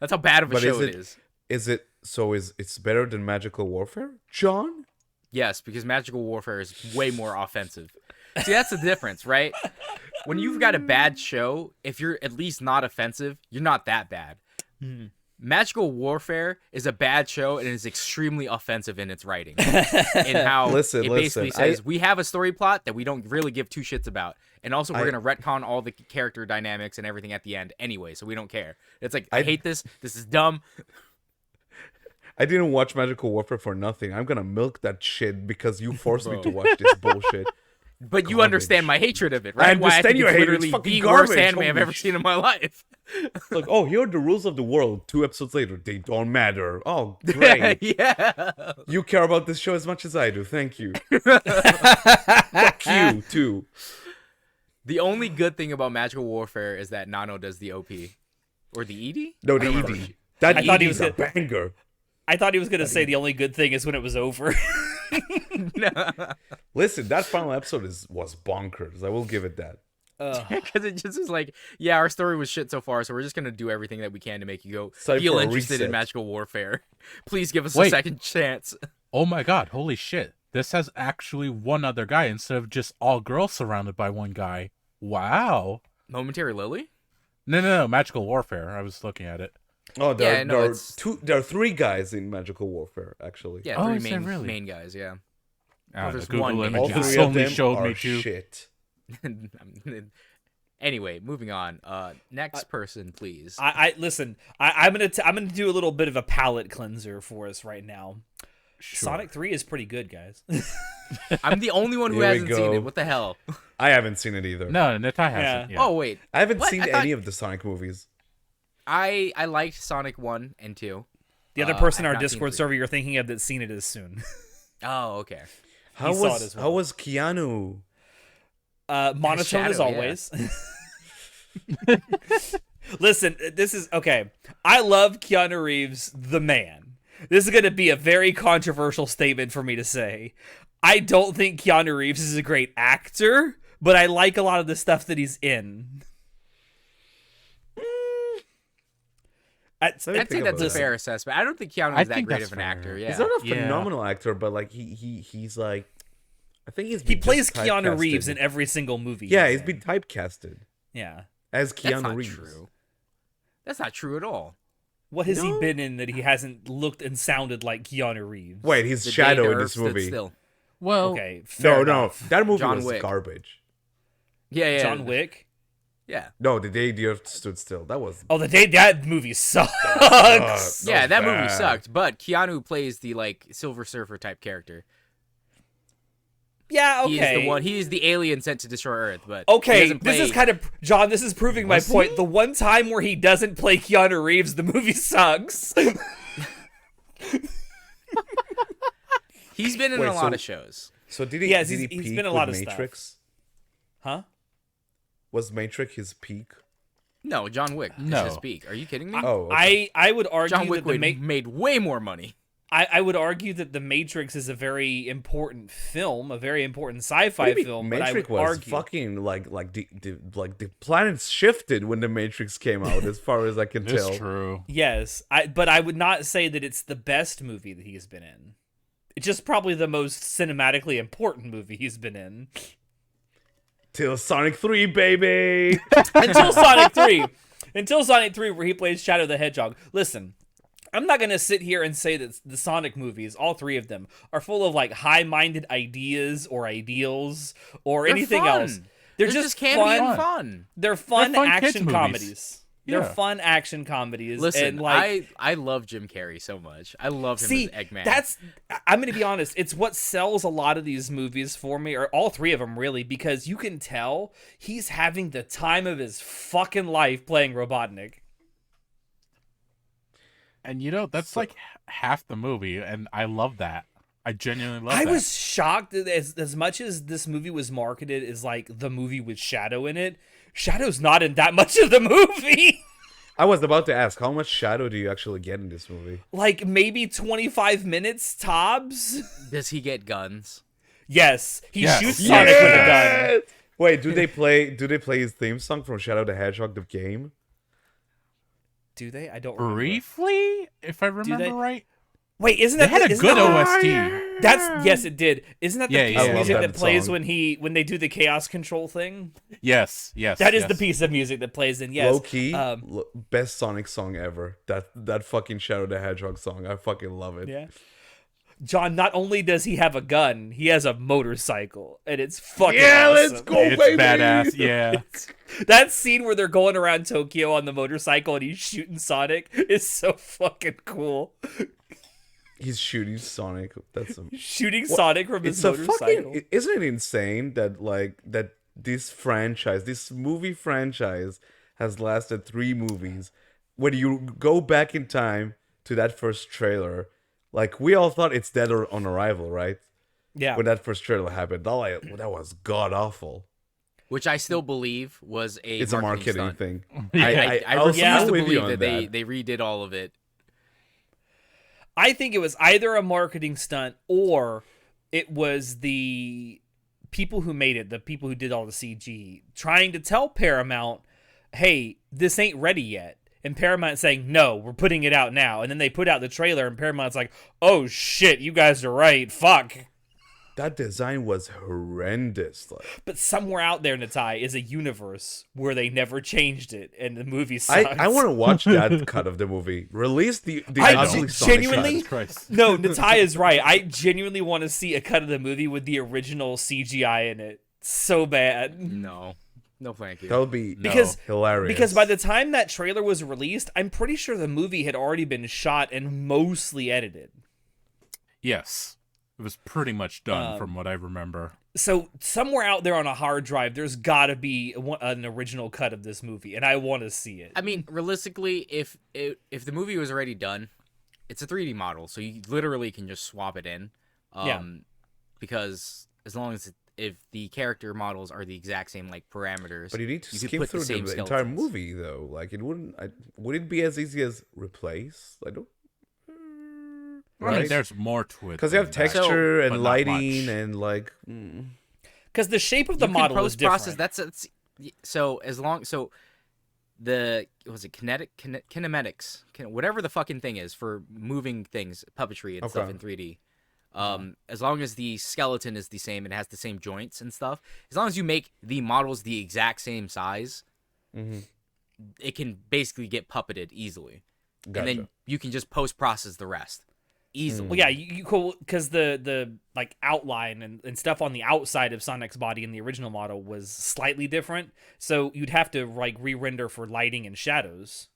That's how bad of a But show is it is. Is it so? It's better than Magical Warfare, John? Yes, because Magical Warfare is way more offensive. See, that's the difference, right? When you've got a bad show, if you're at least not offensive, you're not that bad. Magical Warfare is a bad show and is extremely offensive in its writing. In how it basically says we have a story plot that we don't really give two shits about. And also we're going to retcon all the character dynamics and everything at the end anyway, so we don't care. It's like, I hate this. This is dumb. I didn't watch Magical Warfare for nothing. I'm going to milk that shit because you forced me to watch this bullshit. But you understand my hatred of it, right? I understand your hatred. It's fucking the garbage. worst anime I've ever seen in my life. Like, oh, here are the rules of the world. 2 episodes later, they don't matter. Oh, great. Yeah. You care about this show as much as I do. Thank you. Fuck you, too. The only good thing about Magical Warfare is that Nano does the OP. Or the ED? No, the ED. That ED is a banger. I thought he was going to say the only good thing is when it was over. No. Listen, that final episode was bonkers. I will give it that. Because it just is like, yeah, our story was shit so far, so we're just going to do everything that we can to make you go feel interested in Magical Warfare. Please give us a second chance. Oh my god, holy shit. This has actually one other guy instead of just all girls surrounded by one guy. Wow. Momentary Lily? No, Magical Warfare. I was looking at it. Oh, there are 3 guys in Magical Warfare, actually. Yeah, 3 main guys, yeah. There's Google one image. All 3 of them showed me too. Shit. Anyway, moving on. Next person, please. Listen. I'm gonna do a little bit of a palate cleanser for us right now. Sure. Sonic 3 is pretty good, guys. I'm the only one who hasn't seen it. What the hell? I haven't seen it either. No, Natai hasn't. Yeah. Oh wait, I haven't seen any of the Sonic movies. I liked Sonic 1 and 2. The other person in our Discord server you're thinking of that's seen it as soon. Oh, okay. How was Keanu? Monotone as always. Listen, this is okay. I love Keanu Reeves, the man. This is going to be a very controversial statement for me to say. I don't think Keanu Reeves is a great actor, but I like a lot of the stuff that he's in. I'd say that's a fair assessment. I don't think Keanu is that great of an actor. Yeah. He's not a phenomenal actor, but like he's like, I think he plays Keanu Reeves in every single movie. Yeah, he's been typecasted. Yeah, as Keanu Reeves. True. That's not true at all. What has he been in that he hasn't looked and sounded like Keanu Reeves? Wait, he's Shadow in this movie. Well, okay, no, that movie was garbage. Yeah. John Wick. Yeah. No, The Day the Earth Stood Still. That was. Oh, that movie sucks. That movie sucked. But Keanu plays the like Silver Surfer type character. Yeah, okay. He is the one. He is the alien sent to destroy Earth. But okay, this is kind of John. This is proving my point. The one time where he doesn't play Keanu Reeves, the movie sucks. He's been in a lot of shows. So did he? Yes, did he he's been in a lot of Matrix? Stuff. Huh? Was Matrix his peak? No, John Wick is his peak. Are you kidding me? Okay. I would argue John Wick made way more money. I would argue that The Matrix is a very important film, a very important sci-fi film. Matrix was fucking like the planets shifted when The Matrix came out, as far as I can tell. It's true. Yes, but I would not say that it's the best movie that he's been in. It's just probably the most cinematically important movie he's been in. Till Sonic 3, baby! Until Sonic 3. Until Sonic 3, where he plays Shadow the Hedgehog. Listen, I'm not going to sit here and say that the Sonic movies, all 3 of them, are full of like high-minded ideas or ideals or anything else. They're just fun. They're fun action comedies. They're fun action comedies. Listen, and I love Jim Carrey so much. I love him as Eggman. I'm going to be honest. It's what sells a lot of these movies for me, or all 3 of them really, because you can tell he's having the time of his fucking life playing Robotnik. And that's like half the movie, and I love that. I genuinely love that. I was shocked that as much as this movie was marketed as like the movie with Shadow in it, Shadow's not in that much of the movie. I was about to ask, how much Shadow do you actually get in this movie? Like maybe 25 minutes tops. Does he get guns? Yes, he shoots Sonic with a gun. Wait, do they play his theme song from Shadow the Hedgehog the game? Do they? I don't remember. Briefly, if I remember right. Wait, isn't They that had a isn't good that OST. That's yes, it did. Isn't that the Yeah, piece yeah, of yeah. music I love that that plays song. when they do the chaos control thing? Yes, yes. That is the yes. piece of music that plays in. Yes, Low key, um, best Sonic song ever. That fucking Shadow the Hedgehog song. I fucking love it. yeah. John, not only does he have a gun, he has a motorcycle, and it's fucking Yeah, awesome. let's go, It's baby. badass. Yeah. That scene where they're going around Tokyo on the motorcycle and he's shooting Sonic is so fucking cool. He's shooting Sonic. That's a, Shooting Sonic from his it's a motorcycle. fucking. Isn't it insane that this franchise, this movie franchise, has lasted 3 movies? When you go back in time to that first trailer, like we all thought it's dead or on arrival, right? Yeah. When that first trailer happened, that was god awful. Which I still believe was It's a marketing stunt. thing. I I'll refuse agree to with you believe on that they redid all of it. I think it was either a marketing stunt or it was the people who made it, the people who did all the CG, trying to tell Paramount, hey, this ain't ready yet. And Paramount saying, no, we're putting it out now. And then they put out the trailer and Paramount's like, oh shit, you guys are right. Fuck. That design was horrendous. Like, But somewhere out there, Natai, is a universe where they never changed it and the movie sucks. I want to watch that cut of the movie. Release the I ugly Sonic genuinely- cut. Christ. No, Natai is right. I genuinely want to see a cut of the movie with the original CGI in it. So bad. No thank you. That would be Because- hilarious. Because by the time that trailer was released, I'm pretty sure the movie had already been shot and mostly edited. Yes. It was pretty much done from what I remember. So somewhere out there on a hard drive, there's got to be an original cut of this movie, and I want to see it. I mean, realistically, if the movie was already done, it's a 3D model, so you literally can just swap it in. Yeah. Because as long as if the character models are the exact same like parameters, But you need to you could skim put through the entire skeletons. movie, though. Like, it wouldn't. Would it be as easy as replace? I don't. I mean, Right? there's more to it. Because you have than that. texture but and not lighting much. and like. Because the shape of the You can model is post-process. different. The was it kinematics, whatever the fucking thing is for moving things, puppetry and stuff Okay. in 3D. As long as the skeleton is the same and has the same joints and stuff, as long as you make the models the exact same size, it can basically get puppeted easily, Gotcha. and then you can just post-process the rest easily. Well, yeah, you cool because the like outline and stuff on the outside of Sonic's body in the original model was slightly different, so you'd have to like re-render for lighting and shadows.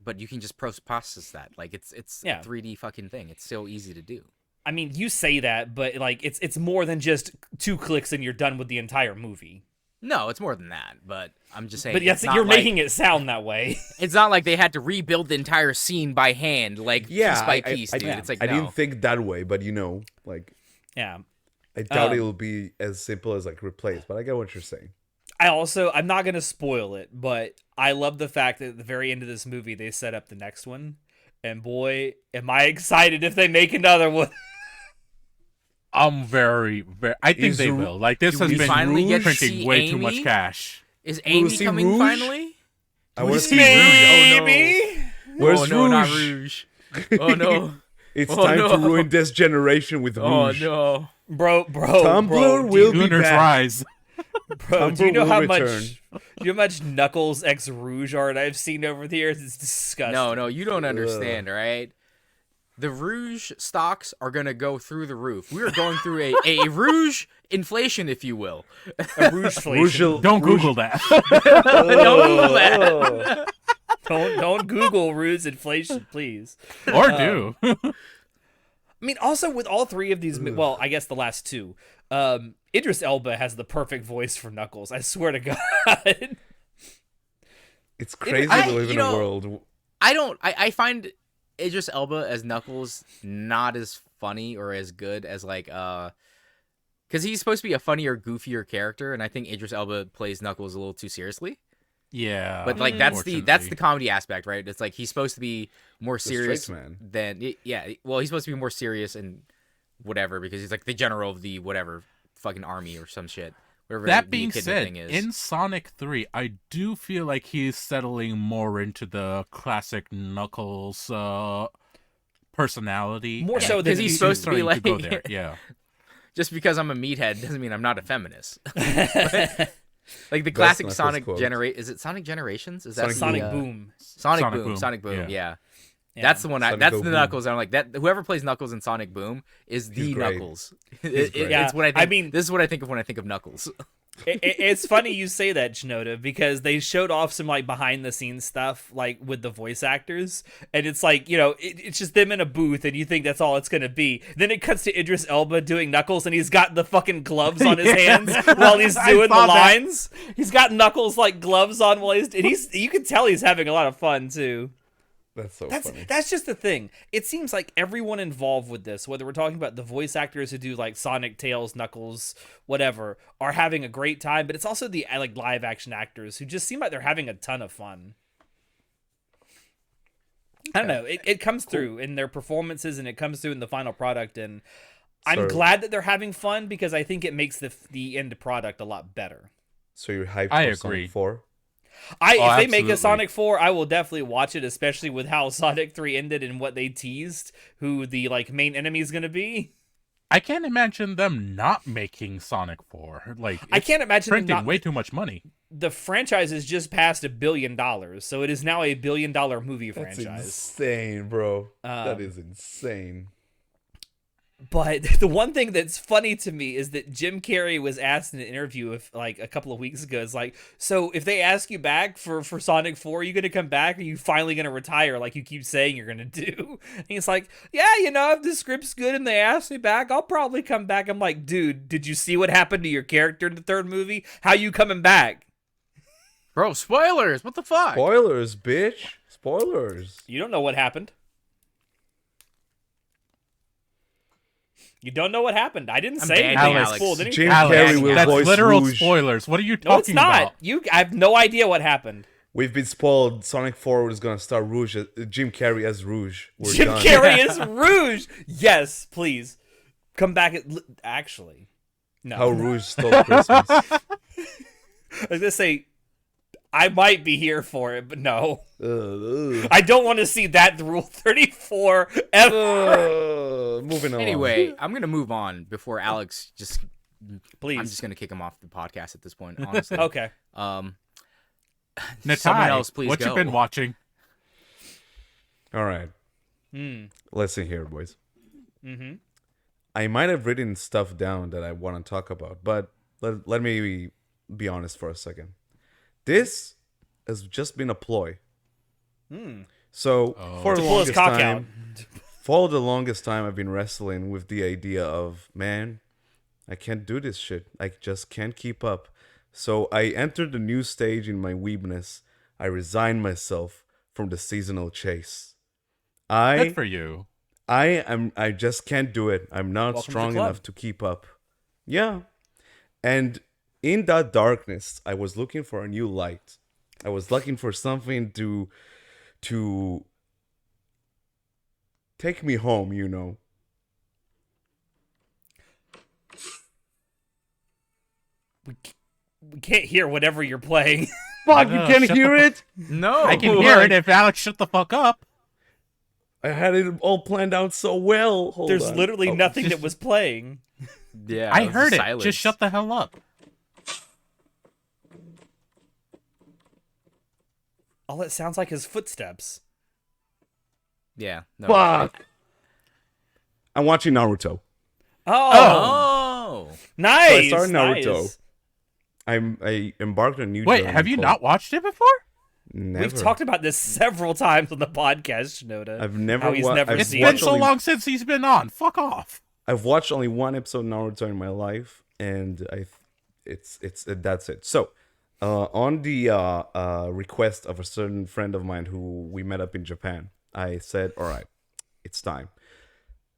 But you can just post-process that. Like it's Yeah. a 3D fucking thing. It's so easy to do. I mean, you say that, but like it's more than just 2 clicks and you're done with the entire movie. No, it's more than that. But I'm just saying. But yes, it's not you're like- making it sound that way. It's not like they had to rebuild the entire scene by hand, like Yeah, piece by I- piece, I, dude. I, It's like I no. didn't think that way, but like Yeah. I doubt Um, it'll be as simple as like replace. But I get what you're saying. I'm not going to spoil it, but I love the fact that at the very end of this movie, they set up the next one. And boy, am I excited if they make another one. I'm very, very. I think Is they Ru- will. Like this Do has we been finally get to printing see way too much Amy? cash. Is Amy see coming Rouge? finally? I want to see Maybe. Rouge. Where's oh no, not Rouge? Rouge. Oh no. It's Oh, time to no. ruin this generation with Oh Rouge. no. Bro, Tumblr bro, will be Gooners back. rise. Bro, do you Tumblr know will how return. much? Do you know how much Knuckles X Rouge art I've seen over the years? It's disgusting. No, you don't understand, all right? The Rouge stocks are going to go through the roof. We are going through a Rouge inflation, if you will. A Rouge Rouge, Don't Google that. Don't Google Rouge inflation, please. Or do. I mean, also with all 3 of these, well, I guess the last 2, Idris Elba has the perfect voice for Knuckles. I swear to God. It's crazy I- to live you in a know- world. I find Idris Elba as Knuckles not as funny or as good as like because he's supposed to be a funnier, goofier character, and I think Idris Elba plays Knuckles a little too seriously. Yeah. But like that's the unfortunately. comedy aspect, right? It's like he's supposed to be more serious straight man. than yeah. Well, he's supposed to be more serious and whatever because he's like the general of the whatever fucking army or some shit. Whatever That the being echidna said, thing is. in Sonic 3, I do feel like he's settling more into the classic Knuckles personality. More and so than because he's you supposed to be starting like go there. Yeah. just because I'm a meathead doesn't mean I'm not a feminist. Like the Best classic Knuckles Sonic quote. Is it Sonic Generations? Is that Sonic Sonic the, Boom. Sonic Sonic Boom. Boom. Sonic Boom. Yeah. Yeah. That's the one. Sonic That's Go the Boom. Knuckles. I'm like that. Whoever plays Knuckles in Sonic Boom is He's the great. Knuckles. He's great. Yeah, It's what I think. I mean- this is what I think of when I think of Knuckles. It's funny you say that, Shinoda, because they showed off some like behind the scenes stuff like with the voice actors, and it's like, you know, it's just them in a booth and you think that's all it's gonna be. Then it cuts to Idris Elba doing Knuckles and he's got the fucking gloves on his hands while he's I doing the saw that. lines. He's got Knuckles like gloves on while he's you can tell he's having a lot of fun too. That's so That's funny. that's just the thing. It seems like everyone involved with this, whether we're talking about the voice actors who do like Sonic, Tails, Knuckles, whatever, are having a great time, but it's also the like live action actors who just seem like they're having a ton of fun. I don't know. It comes through in their performances and it comes through in the final product, and I'm So- glad that they're having fun because I think it makes the end product a lot better. So you're hyped I for agree. Sonic 4? If they make absolutely. a Sonic 4, I will definitely watch it, especially with how Sonic 3 ended and what they teased, who the like main enemy is going to be. I can't imagine them not making Sonic 4. Like, I it's can't imagine them printing not. way too much money. The franchise has just passed $1 billion, so it is now a $1 billion movie That's franchise. insane, bro. That Um, is insane. But the one thing that's funny to me is that Jim Carrey was asked in an interview like a couple of weeks ago, it's like, so if they ask you back for Sonic 4, are you going to come back? Or are you finally going to retire like you keep saying you're going to do? And he's like, yeah, you know, if the script's good and they ask me back, I'll probably come back. I'm like, dude, did you see what happened to your character in the third movie? How you coming back? Bro, spoilers. What the fuck? Spoilers, bitch. Spoilers. You don't know what happened. You don't know what happened. I didn't I'm say banning anything. Alex. It's cool. Didn't Jim Alex, Carrey will that's voice literal Rouge. spoilers. What are you No, it's talking not. about? I have no idea what happened. We've been spoiled. Sonic 4 is gonna star Rouge, Jim Carrey as Rouge. We're Jim done. Carrey is Rouge. Yes, please come back. Actually, no. How Rouge stole Christmas. I was gonna say I might be here for it, but no, Ugh. I don't want to see that Rule 34 ever. Moving on. Anyway, I'm gonna move on before Alex just. Please. I'm just gonna kick him off the podcast at this point. Honestly. Okay. Someone Natai, else, please what go. you been watching? All right. Hmm. Listen here, boys. Mm-hmm. I might have written stuff down that I want to talk about, but let me be honest for a second. This has just been a ploy. So for the To pull his longest cock time, for the longest time, I've been wrestling with the idea of, man, I can't do this shit. I just can't keep up. So I entered the new stage in my weebness. I resigned myself from the seasonal chase. Good for you. I just can't do it. I'm not Welcome to the strong club. enough to keep up. Yeah. And in that darkness, I was looking for a new light. I was looking for something to take me home, you know. We can't hear whatever you're playing. Fuck, No, you can't shut hear the it? No, I can hear it if Alex shut the fuck up. I had it all planned out so well. Hold There's on. literally Oh, nothing that was playing. Yeah, I it was heard it. silence. Just shut the hell up. All it sounds like is footsteps. Yeah. No, Fuck. I'm watching Naruto. Oh, Oh. nice. So I started Naruto. Nice. I embarked on a new Wait, journey have you called- not watched it before? Never. We've talked about this several times on the podcast, Shinoda. I've never How he's wa- never I've It's seen been it. watched so only- long since he's been on. Fuck off. I've watched only one episode of Naruto in my life, and it's that's it. So, on the request of a certain friend of mine who we met up in Japan, I said, "All right, it's time."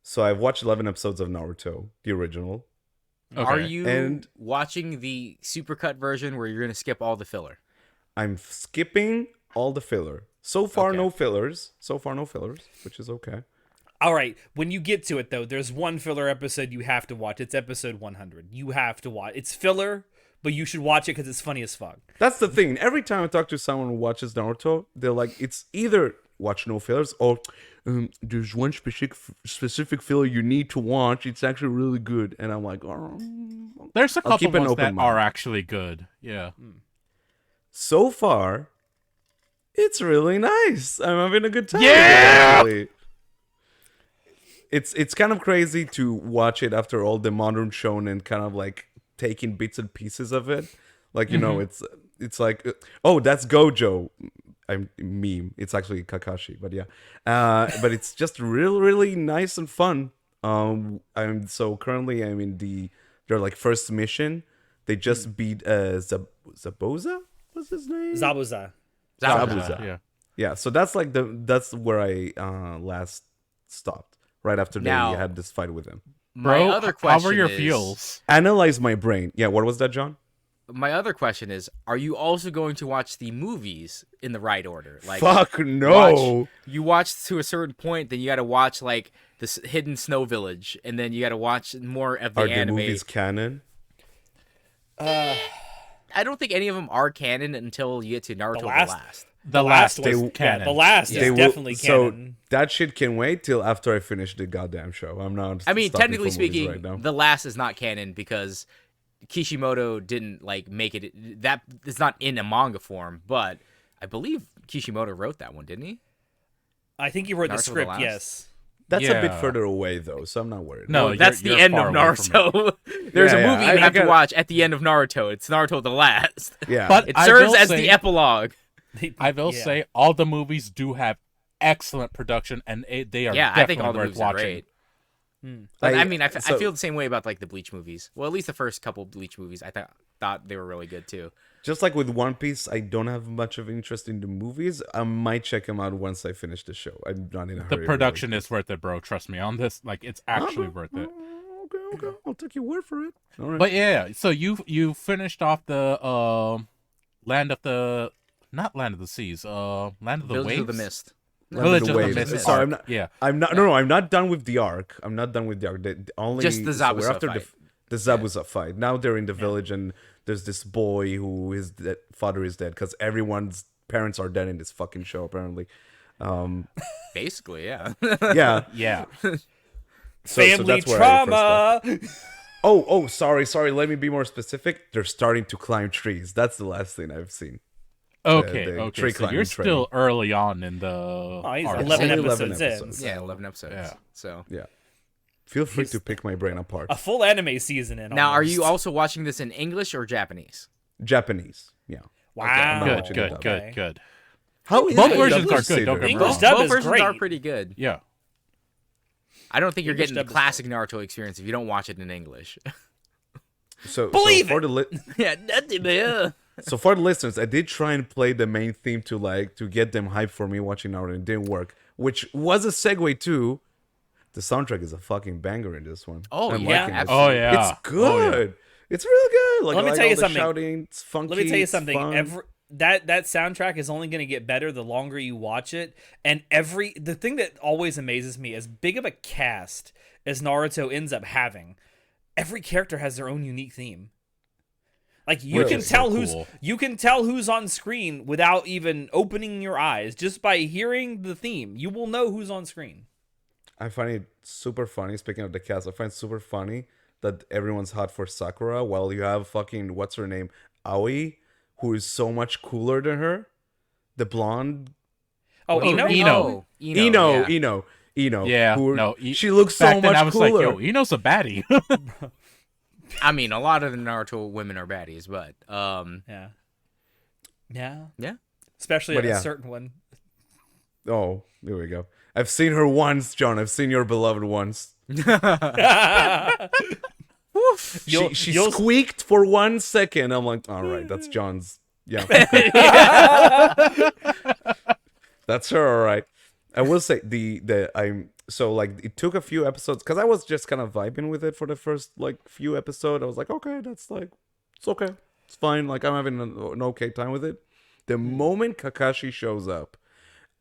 So I've watched 11 episodes of Naruto, the original. Are Okay. you And- watching the supercut version where you're gonna skip all the filler? I'm skipping all the filler. So far, Okay. no fillers. So far, no fillers, which is okay. All right, when you get to it though, there's one filler episode you have to watch. It's episode 100. You have to watch. It's filler, but you should watch it because it's funny as fuck. That's the thing. Every time I talk to someone who watches Naruto, they're like, it's either watch no fillers, or there's one specific filler you need to watch. It's actually really good, and I'm like, oh, There's a I'll keep couple an ones open that mind. are actually good. Yeah. So far, it's really nice. I'm having a good time. Yeah! Actually. It's kind of crazy to watch it after all the modern shonen kind of like taking bits and pieces of it. Like, you know, it's like, oh, that's Gojo. I'm meme. It's actually Kakashi, but yeah. But it's just really nice and fun. Currently I'm in their like first mission. They just beat Zabuza? What's his name? Zabuza. Zabuza. Yeah, so that's like that's where I last stopped. Right after they Now- had this fight with him. My Bro, other question how are your is, feels? Analyze my brain. Yeah, what was that, John? My other question is, are you also going to watch the movies in the right order? Like, Fuck no. you watch to a certain point, then you got to watch like this Hidden Snow Village, and then you got to watch more of the Are the anime. movies canon? I don't think any of them are canon until you get to Naruto the Last. The last was was canon. The last is definitely canon. So that shit can wait till after I finish the goddamn show. I'm not. I mean, stopping technically for movies speaking, right now. the Last is not canon because Kishimoto didn't like make it. That it's not in a manga form, but I believe Kishimoto wrote that one, didn't he? I think you wrote Naruto the the script, Last? yes. That's a bit Yeah. further away though, so I'm not worried. No, Well, that's you're the end far of away from it. Naruto. There's Yeah, a yeah, movie I you have to gotta- watch at the end of Naruto. It's Naruto the Last. Yeah, But It I serves will as say- the epilogue. I will Yeah. say all the movies do have excellent production, and they are Yeah, definitely I think all the worth movies are watching. great. But, I mean, I so- feel the same way about like the Bleach movies. Well, at least the first couple of Bleach movies, I thought they were really good too. Just like with One Piece, I don't have much of interest in the movies. I might check them out once I finish the show. I'm not in a The hurry. production is worth it, bro. Trust me on this. Like, it's actually worth it. Okay. I'll take your word for it. All right. But yeah, so you finished off the Land of the not Land of the Seas, Land of the Village Waves. of the Mist. Village of the Waves. Mist. So arc. I'm not. Yeah. I'm not. No, I'm not done with the arc. I'm not done with the arc. The only Just the so we're Zabuza after fight. the Zabuza fight. Now they're in the village, and there's this boy who his father is dead because everyone's parents are dead in this fucking show. Apparently, Basically, yeah. yeah. Yeah. Family that's where I first trauma. Oh, sorry. Let me be more specific. They're starting to climb trees. That's the last thing I've seen. Okay. the Okay. tree So climbing you're training. still early on in the. He's arc. 11 only 11 episodes in. episodes. so- Yeah, 11 episodes. Yeah. So Yeah. Feel free to pick my brain apart. A full anime season in. now, are almost. you also watching this in English or Japanese? Japanese. Yeah. Wow. I'm not Good. watching Good. it Good. Okay. Good. How is Both the versions English are good, don't theater? get me English wrong. dub Both is versions great. are pretty good. Yeah. I don't think you're English getting the dub is classic Naruto experience if you don't watch it in English. So Believe for the yeah, nothing, man. so for the listeners, I did try and play the main theme to get them hyped for me watching Naruto. It didn't work, which was a segue to the soundtrack is a fucking banger in this one. Oh, I'm yeah, liking it. absolutely. Oh yeah. It's good. It's real good. Like, Let me I like tell all you the something. Shouting, it's funky. Let me tell you it's something. fun. That soundtrack is only going to get better the longer you watch it. And the thing that always amazes me, as big of a cast as Naruto ends up having, every character has their own unique theme. Like you Which can is tell so who's on screen without even opening your eyes. Just by hearing the theme, you will know who's on screen. I find it super funny. Speaking of the cast, I find it super funny that everyone's hot for Sakura while you have fucking what's her name, Aoi, who is so much cooler than her, the blonde Oh, Ino? Ino. Ino. Yeah. who- No. she looks back so then much I was cooler. like, yo, Ino's a baddie. I mean, a lot of the Naruto women are baddies, but Yeah. yeah. Especially But a yeah. certain one. Oh, there we go. I've seen her once, John. I've seen your beloved once. She You'll- squeaked for 1 second. I'm like, all right, that's John's. Yeah. That's her, all right. I will say it took a few episodes because I was just kind of vibing with it for the first few episodes. I was like, okay, it's okay, it's fine. Like I'm having an okay time with it. The moment Kakashi shows up,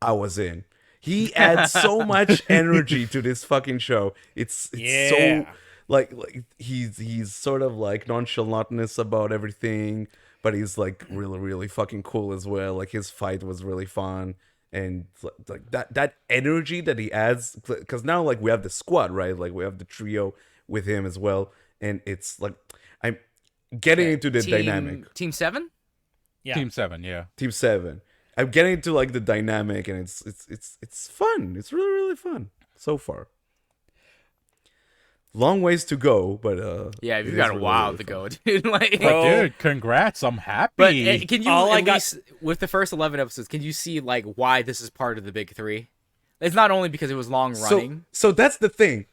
I was in. He adds so much energy to this fucking show. It's Yeah. so like he's sort of like nonchalantness about everything, but he's like really fucking cool as well. Like his fight was really fun. and like that energy that he adds, because now like we have the squad, right? Like we have the trio with him as well, and it's like I'm getting into the dynamic. Team 7? Yeah. Team 7, yeah. Team 7. I'm getting into like the dynamic, and it's fun. It's really fun so far. Long ways to go, but Yeah, you've got a while to go, dude. Like, Bro. Dude, congrats! I'm happy. but can you All I at got- least with the first 11 episodes, can you see like why this is part of the big three? It's not only because it was long running. So that's the thing.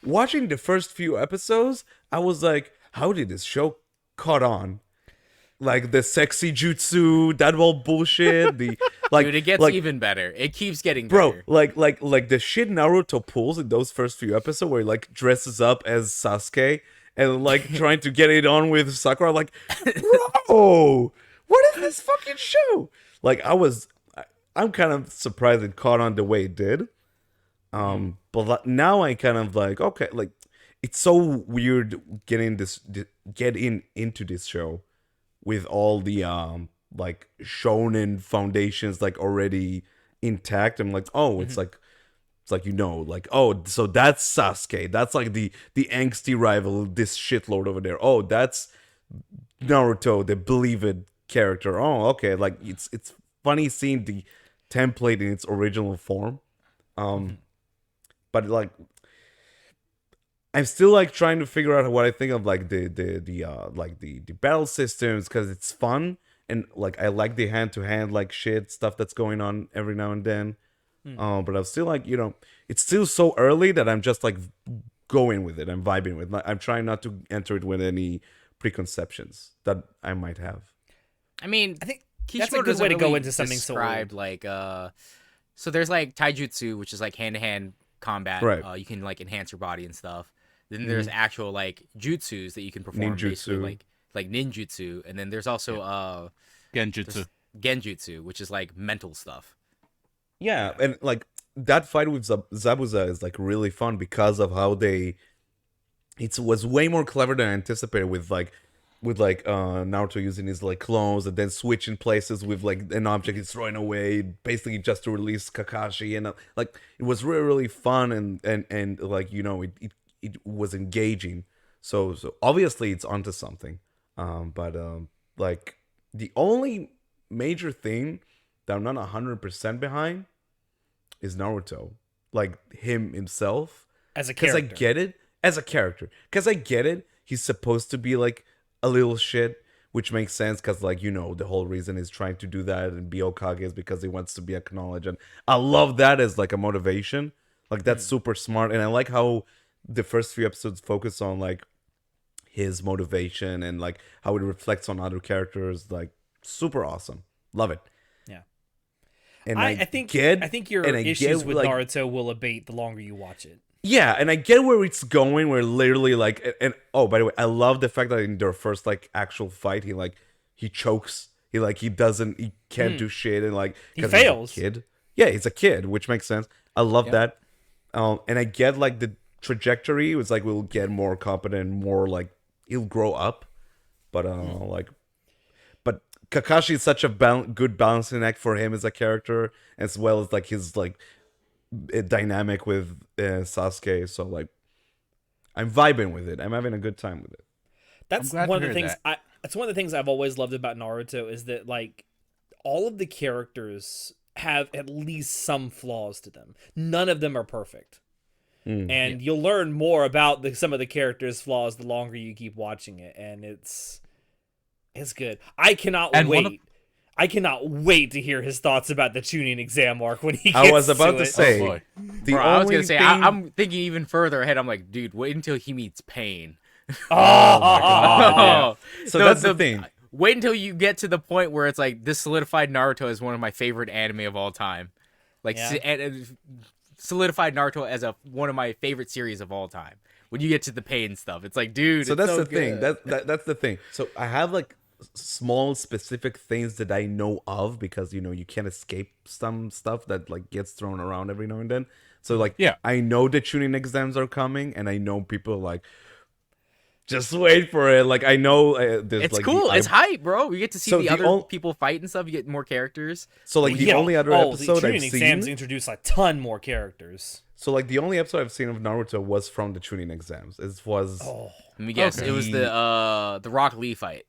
Watching the first few episodes, I was like, how did this show caught on? Like the sexy jutsu, that whole bullshit. The like, Dude, it gets like, even better. It keeps getting bro, better. like the shit Naruto pulls in those first few episodes where he like dresses up as Sasuke and like trying to get it on with Sakura. Like, bro, what is this fucking show? Like, I'm kind of surprised it caught on the way it did. But now I kind of like, okay, like it's so weird getting into this show with all the like shonen foundations like already intact. I'm like, oh, it's like like, oh, so that's Sasuke. That's like the angsty rival, this shitlord over there. Oh, that's Naruto, the beloved character. Oh, okay. Like it's funny seeing the template in its original form. But like I'm still like trying to figure out what I think of like the battle systems, because it's fun and like I like the hand-to-hand like shit stuff that's going on every now and then. But I'm still like, it's still so early that I'm just like going with it. I'm vibing with it. I'm trying not to enter it with any preconceptions that I might have. I mean, I think Kishimoto that's a good doesn't way to go really into something so describe weird. like so there's like taijutsu, which is like hand-to-hand combat. Right. You can like enhance your body and stuff. Then there's actual like jutsus that you can perform, Ninjutsu. basically like ninjutsu, and then there's also Genjutsu. genjutsu, which is like mental stuff. Yeah, and like that fight with Zabuza is like really fun because of how it was way more clever than I anticipated with Naruto using his like clones and then switching places with like an object he's throwing away, basically just to release Kakashi, and like it was really fun and like it was engaging. So obviously it's onto something. But like the only major thing that I'm not 100% behind is Naruto, like him himself, As a because I character. get it as a character, because I get it. He's supposed to be like a little shit, which makes sense because like the whole reason he's trying to do that and be Okage is because he wants to be acknowledged, and I love that as like a motivation. Like that's super smart, and I like how the first few episodes focus on like his motivation and like how it reflects on other characters. Like super awesome, love it. Yeah. And I think your issues with Naruto will abate the longer you watch it. Yeah, and I get where it's going. Where literally like, and oh, by the way, I love the fact that in their first like actual fight, he chokes. He can't do shit, and like He 'cause fails. He's a kid. Yeah, he's a kid, which makes sense. I love that. And I get like the trajectory. It was like we'll get more competent, more like he'll grow up. But but Kakashi is such a good balancing act for him as a character, as well as like his like dynamic with Sasuke. So like, I'm vibing with it. I'm having a good time with it. That's glad one to of the hear things. that. That's one of the things I've always loved about Naruto is that like all of the characters have at least some flaws to them. None of them are perfect, and you'll learn more about some of the characters' flaws the longer you keep watching it, and it's good. I cannot wait. I cannot wait to hear his thoughts about the Chunin exam arc when he gets I was about to it. say, Oh, boy. I was gonna say I'm thinking even further ahead. I'm like, dude, wait until he meets Pain. Oh, my Oh, So that's the thing. Wait until you get to the point where it's like this solidified Naruto as one of my favorite anime of all time. Like Yeah. solidified Naruto as one of my favorite series of all time. When you get to the Pain stuff, it's like, dude. So it's that's so the thing. good. That's the thing. So I have like small specific things that I know of because you can't escape some stuff that like gets thrown around every now and then. So like Yeah. I know the tuning exams are coming, and I know people like Just wait for it. Like I know there's It's like cool. It's hype, bro. We get to see So the the other people fight and stuff. You get more characters. So like the only other episode the I've tuning exams seen. introduce a ton more characters. So like the only episode I've seen of Naruto was from the tuning exams. It was. Oh, Let me guess. Okay. It was the Rock Lee fight.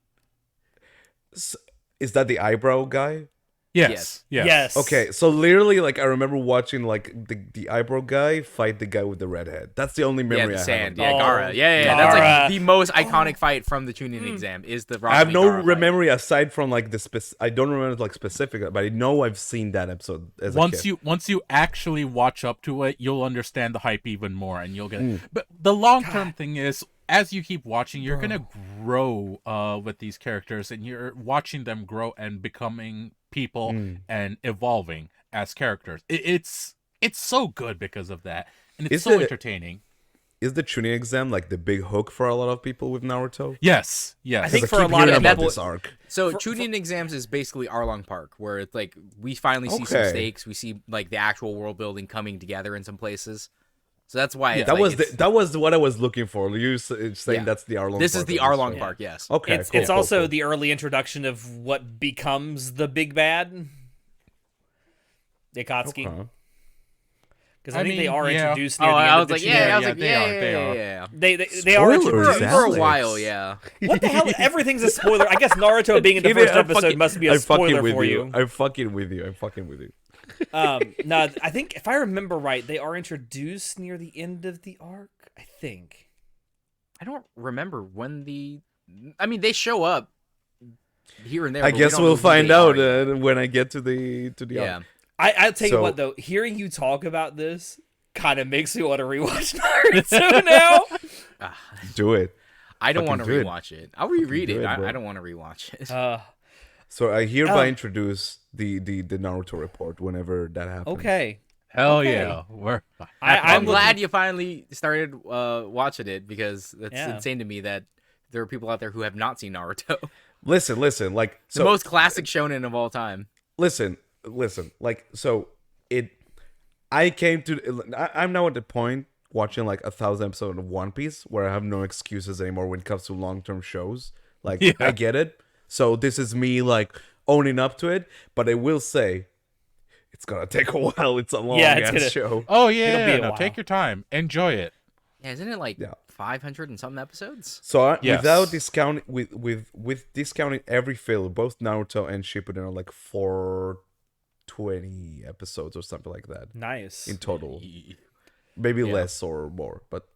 Is that the eyebrow guy? Yes. yes. Okay, so literally, like I remember watching like the eyebrow guy fight the guy with the red head. That's the only Yeah, memory the I sand. have. Yeah, Oh, Gara. Yeah. That's Gara. like the most iconic fight from the tuning exam. Is the Rock I have Lee no Gara fight. memory aside from like the I don't remember like specific, but I know I've seen that episode as a kid. Once you actually watch up to it, you'll understand the hype even more, and you'll get. But the long term thing is, as you keep watching, you're gonna grow with these characters, and you're watching them grow and becoming people and evolving as characters. It's so good because of that, and it's so entertaining. Is the tuning exam like the big hook for a lot of people with Naruto? Yes. I think Because for a keep lot hearing of about people, this arc. So tuning exams is basically Arlong Park, where it's like we finally see some Okay. stakes. We see like the actual world building coming together in some places. So that's why it's That like, was it's- that was what I was looking for. You saying Yeah. that's the Arlong. This is Park the of Arlong show. Park. Yes. Okay, it's cool, it's cool, also cool. the early introduction of what becomes the big bad, Akatsuki. Okay. Because I think they are yeah. introduced Oh, near the end I of was the like, tuning. yeah. I was yeah, like, they are, they are. yeah. They are Spoilers, introduced. For a Alex. while, yeah. What the hell? Everything's a spoiler. I guess Naruto being in the Kid, first I'm episode fucking- must be a I'm fucking spoiler with for you. I'm fucking with you. I'm fucking with you. No, I think if I remember right, they are introduced near the end of the arc. I think. I don't remember when the. I mean, they show up here and there. I but we guess don't we'll know who find they out are yet. when I get to the Yeah. arc. I'll tell you So- what though, hearing you talk about this kind of makes me want to rewatch Naruto now. Do it. I don't want to Fucking do it. rewatch it. I'll reread do it. it, bro. I don't want to rewatch it. So I hereby Oh. introduce the Naruto report whenever that happens. Okay. Hell Okay. yeah. I'm I'm glad you finally started watching it because that's Yeah. insane to me that there are people out there who have not seen Naruto. Listen. Like The most classic shonen of all time. listen. Like so, I came to. I'm now at the point watching like 1,000 episodes of One Piece where I have no excuses anymore when it comes to long-term shows. Like Yeah. I get it. So this is me like owning up to it. But I will say, it's gonna take a while. It's a long it's ass gonna- show. Oh It'll yeah, be a no, while. take your time, enjoy it. Yeah, isn't it like Yeah. 500 and something episodes? So Yes. without discounting with discounting every filler, both Naruto and Shippuden are like 420 episodes or something like that Nice. in total. Maybe Yeah. less or more, but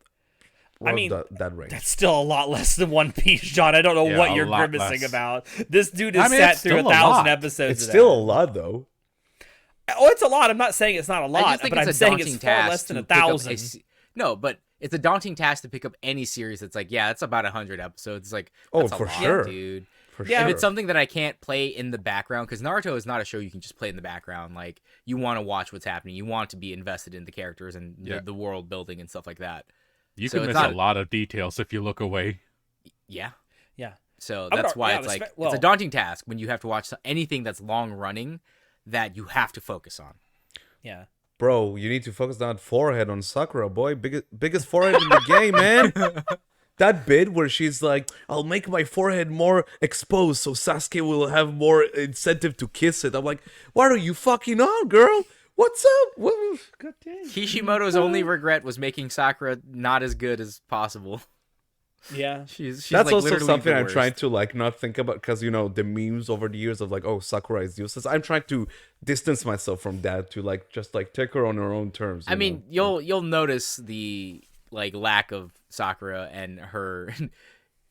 I mean, that range. That's still a lot less than One Piece, John. I don't know Yeah, what a you're lot grimacing less. about. This dude has I mean, sat it's through still a 1,000 lot. episodes. It's of still that. a lot though. Oh, it's a lot. I'm not saying it's not a I lot, just think but it's I'm a saying daunting it's far task less than to pick up 1,000. No, but it's a daunting task to pick up any series that's like, yeah, that's about 100 episodes. It's like, Oh, that's a for lot, sure. dude. For Yeah, sure. If it's something that I can't play in the background, because Naruto is not a show you can just play in the background. Like, you want to watch what's happening. You want to be invested in the characters and Yeah. the world building and stuff like that. You So can it's miss not- a lot of details if you look away. Yeah. Yeah. So I'm that's not- why yeah, it's like, well- it's a daunting task when you have to watch anything that's long running that you have to focus on. Yeah. Bro, you need to focus on that forehead on Sakura, boy. Biggest forehead in the game, man. That bit where she's like, I'll make my forehead more exposed so Sasuke will have more incentive to kiss it. I'm like, what are you fucking on, girl? What's up? What? God damn. Kishimoto's only regret was making Sakura not as good as possible. Yeah. She's That's like also literally something the I'm worst. trying to like not think about because you know the memes over the years of like, oh, Sakura is useless. I'm trying to distance myself from that to like just like take her on her own terms. I mean, know? you'll notice the like lack of Sakura and her.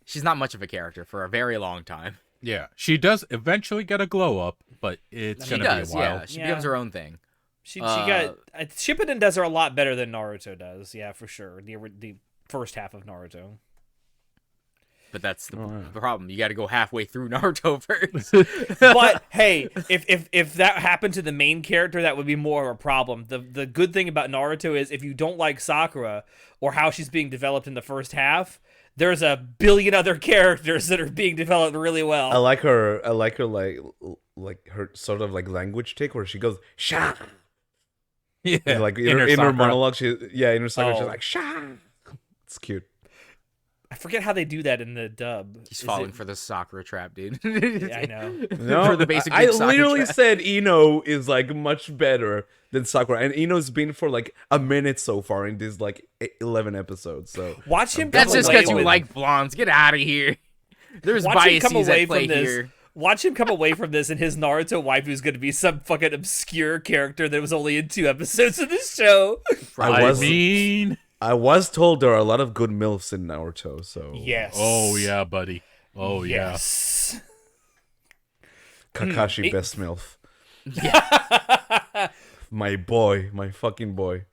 She's not much of a character for a very long time. Yeah, she does eventually get a glow up, but it's She gonna does, be a while. yeah. She Yeah. becomes her own thing. She got Shippuden does her a lot better than Naruto does. Yeah, for sure. The first half of Naruto. But that's the problem. You got to go halfway through Naruto first. But hey, if that happened to the main character, that would be more of a problem. The good thing about Naruto is if you don't like Sakura or how she's being developed in the first half, there's a billion other characters that are being developed really well. I like her like her sort of like language tick where she goes sha. Yeah, Like in inner her Sakura. monologue, in her Sakura, she's Oh. like sha. It's cute. I forget how they do that in the dub. He's falling for the Sakura trap, dude. Yeah, I know. No, For the basic I big Sakura literally trap. said Ino is like much better than Sakura, and Ino's been for like a minute so far in these like 11 episodes. So Watch him. That's come just away because you with- like blondes. Get out of here. There's Watch him come biases away at play from this. here. Watch him come away from this, and his Naruto wife is going to be some fucking obscure character that was only in 2 episodes of this show. I was told there are a lot of good MILFs in Naruto, so Yes. Oh yeah, buddy. Oh yes. Kakashi best MILF. My boy, my fucking boy.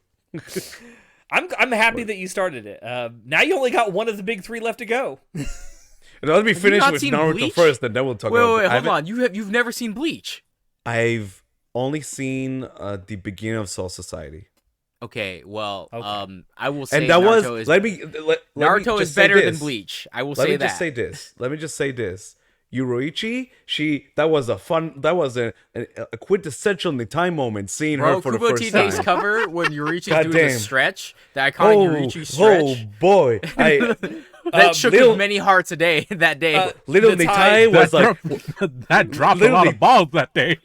I'm happy that you started it. Now you only got one of the big 3 left to go. Let me finish not with seen Naruto Bleach? first, and then we'll talk about. Wait, hold on. You've never seen Bleach? I've only seen the beginning of Soul Society, Okay, well, Okay. I will say and that Naruto was is let me Naruto just is say better than this. Bleach. I will Let say me that. just say this. Let me just say this. Yuroichi, that was a quintessential Nitai moment seeing her Bro, for the Kubo first TJ's time. cover when Yurichi's God doing the damn. stretch, the iconic Yurichi stretch. Oh boy, That shook little- many hearts a day that day. little Nitai- Nitai was like, that dropped a lot literally- of balls that day.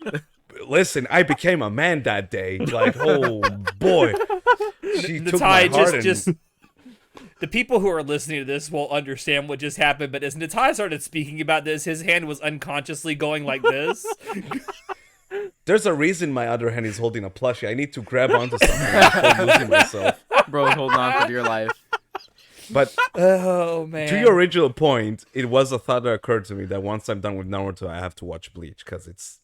listen, I became a man that day. Like, oh boy, she took my Natai heart just and the people who are listening to this won't understand what just happened, but as Natai started speaking about this, his hand was unconsciously going like this. there's a reason my other hand is holding a plushie. I need to grab onto something before losing myself. Bro, hold on for dear life. But Oh man. to your original point, it was a thought that occurred to me that once I'm done with Naruto, I have to watch Bleach because it's.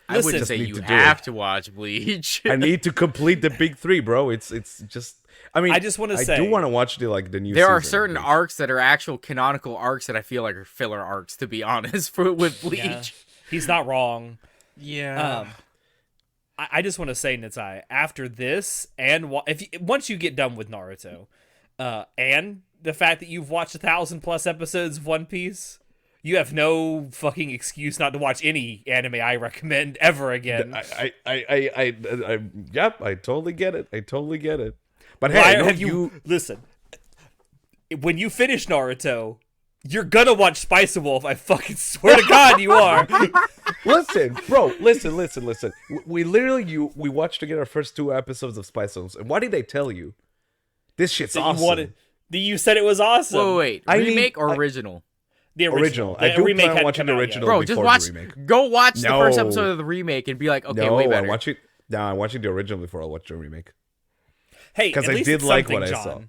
I wouldn't Listen, say need you to do have it. to watch Bleach. I need to complete the big 3, bro. It's just. I mean, I just wanna I say- do want to watch the new. There are season, certain Bleach. arcs that are actual canonical arcs that I feel like are filler arcs, to be honest, with Bleach. Yeah, he's not wrong. Yeah. I just want to say, Natai, after this, and once you get done with Naruto, and the fact that you've watched 1,000+ episodes of One Piece, you have no fucking excuse not to watch any anime I recommend ever again. Yep, I totally get it. I totally get it. But Why hey, no, have you listen? When you finish Naruto, you're gonna watch Spice Wolf. I fucking swear to God, you are. listen, bro. Listen. We literally we watched together our first 2 episodes of Spice Girls, and what did they tell you? This shit's That awesome. you said it was awesome. Wait. I need- Remake or I- original? The Original. I The do remake plan on hadn't watching come the out yet. original. Bro, just before watch. the remake. Go watch the first No. episode of the remake and be like, okay, No, way better. I'm watching the original before I watch the remake. Hey, 'Cause at I least did it's like something, what I John. saw.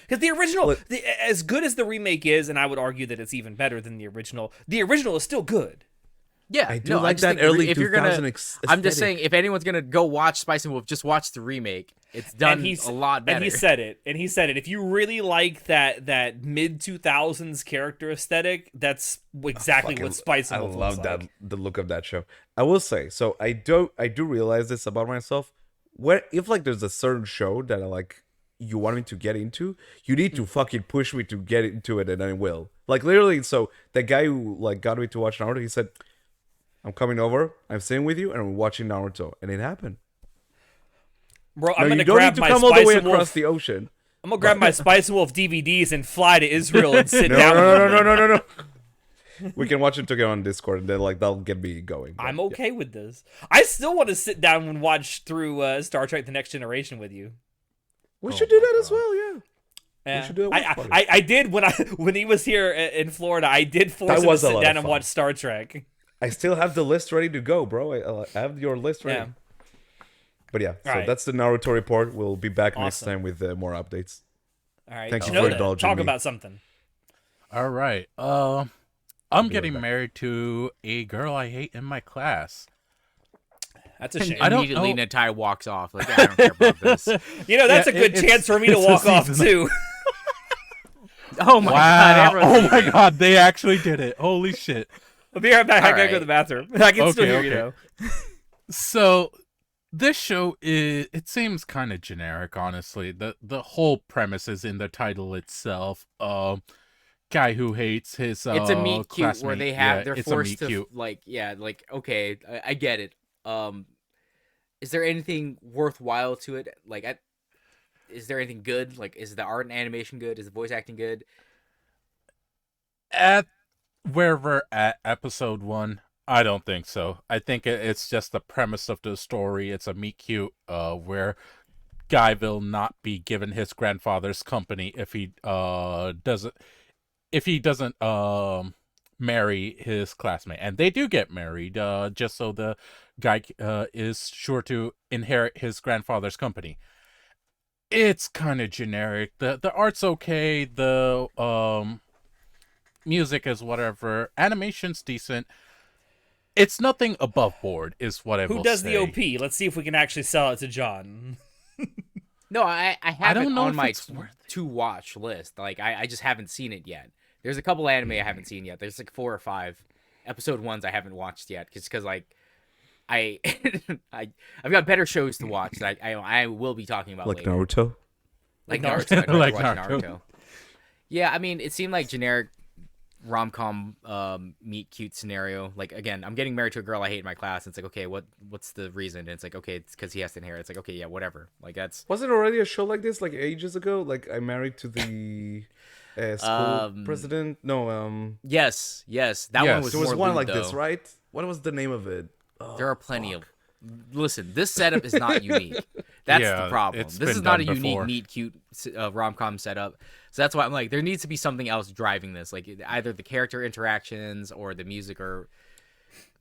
Because the original, Look- as good as the remake is, and I would argue that it's even better than the original is still good. Yeah, I do no, like just that think early if you're gonna, 2000 I'm just aesthetic. saying, if anyone's gonna go watch Spice and Wolf, just watch the remake. It's done a lot better. And he said it. If you really like that mid 2000s character aesthetic, that's exactly what Spice and I Wolf love looks that like. the look of that show. I will say, so I do realize this about myself. Where if like there's a certain show that I like you want me to get into, you need to fucking push me to get into it, and I will. Like literally, so the guy who like got me to watch Naruto, he said, "I'm coming over, I'm staying with you, and I'm watching Naruto," and it happened. Bro, No, I'm gonna you don't grab need to my come all the way Spice and across Wolf. the ocean. I'm gonna grab my Spice and Wolf DVDs and fly to Israel and sit No, down. no. We can watch it together on Discord, and then like that'll get me going. But, I'm okay with this. I still want to sit down and watch through Star Trek: The Next Generation with you. We should do that as well. Yeah. Yeah. should do a watch party. I did when he was here in Florida. I did force That him to was a sit lot down of and fun. watch Star Trek. I still have the list ready to go, bro. I have your list ready. Yeah. But yeah, so Alright. that's the Naruto report. We'll be back next Awesome. time with more updates. All right, Thank you Shinoda, for indulging talk me. about something. All right. I'm be getting right back. married to a girl I hate in my class. That's a shame. I don't Immediately, know- Natai walks off. Like, I don't care about this. You know, that's Yeah, a good it's- chance for me to it's a walk off season. too. Oh my god! Wow. everyone's- Oh my god, they actually did it. Holy shit. I'll be right back. I All gotta go to right. the bathroom. I can still Okay, hear you okay. though. So this show it seems kind of generic, honestly. The whole premise is in the title itself. Guy who hates his It's a meet cute where classmate. they have Yeah, they're it's a forced meet to cute. like okay, I get it. Is there anything worthwhile to it? Like, is there anything good? Like, is the art and animation good? Is the voice acting good? At where we're at, episode 1, I don't think so. I think it's just the premise of the story. It's a meet cute, where Guy will not be given his grandfather's company if he doesn't marry his classmate, and they do get married, just so the guy is sure to inherit his grandfather's company. It's kind of generic. The art's okay. The music is whatever. Animation's decent. It's nothing above board, is what I will say. Who does the OP? Let's see if we can actually sell it to John. No, I have don't it know on if my it's worth it. to watch list. Like I just haven't seen it yet. There's a couple anime I haven't seen yet. There's like 4 or 5 episode 1s I haven't watched yet, just because like I I've got better shows to watch that I will be talking about Like later. Naruto. Like Naruto. Naruto. I'd rather Like watch Naruto. Naruto. Yeah, I mean, it seemed like generic rom-com meet cute scenario. Like, again, I'm getting married to a girl I hate in my class. And it's like, okay, what's the reason? And it's like, okay, it's because he has to inherit. It's like, okay, yeah, whatever. Like, that's Was it already a show like this like ages ago? Like I married to the school president? No, yes. That Yes. one was there was more one lewd, like though. this, right? What was the name of it? Oh, There are plenty of. Listen, this setup is not unique. That's Yeah, the problem. it's This been is not a done unique before. meet cute rom-com setup. So that's why I'm like, there needs to be something else driving this, like either the character interactions or the music or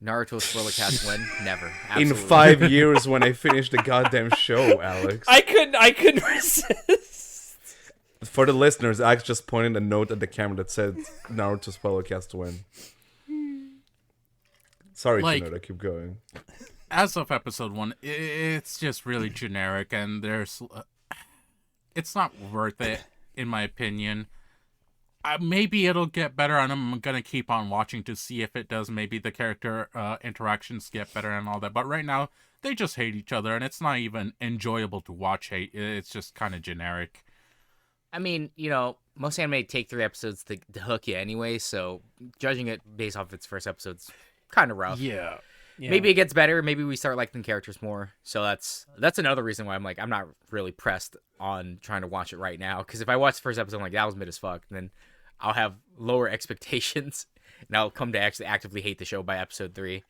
Naruto spoiler cast win. Never. In Absolutely. 5 years when I finished the goddamn show, Alex. I couldn't resist. For the listeners, Alex just pointed a note at the camera that said Naruto spoilercast win. Sorry, Like- Kinoda, keep going. As of episode 1, it's just really generic, and it's not worth it, in my opinion. Maybe it'll get better, and I'm gonna keep on watching to see if it does. Maybe the character interactions get better and all that. But right now, they just hate each other, and it's not even enjoyable to watch hate. It's just kind of generic. I mean, you know, most anime take 3 episodes to hook you anyway, so judging it based off its first episode's kind of rough. Yeah. Yeah. Maybe it gets better. Maybe we start liking characters more. So that's another reason why I'm like, I'm not really pressed on trying to watch it right now. Because if I watch the first episode, I'm like, that was mid as fuck, then I'll have lower expectations, and I'll come to actually actively hate the show by episode 3.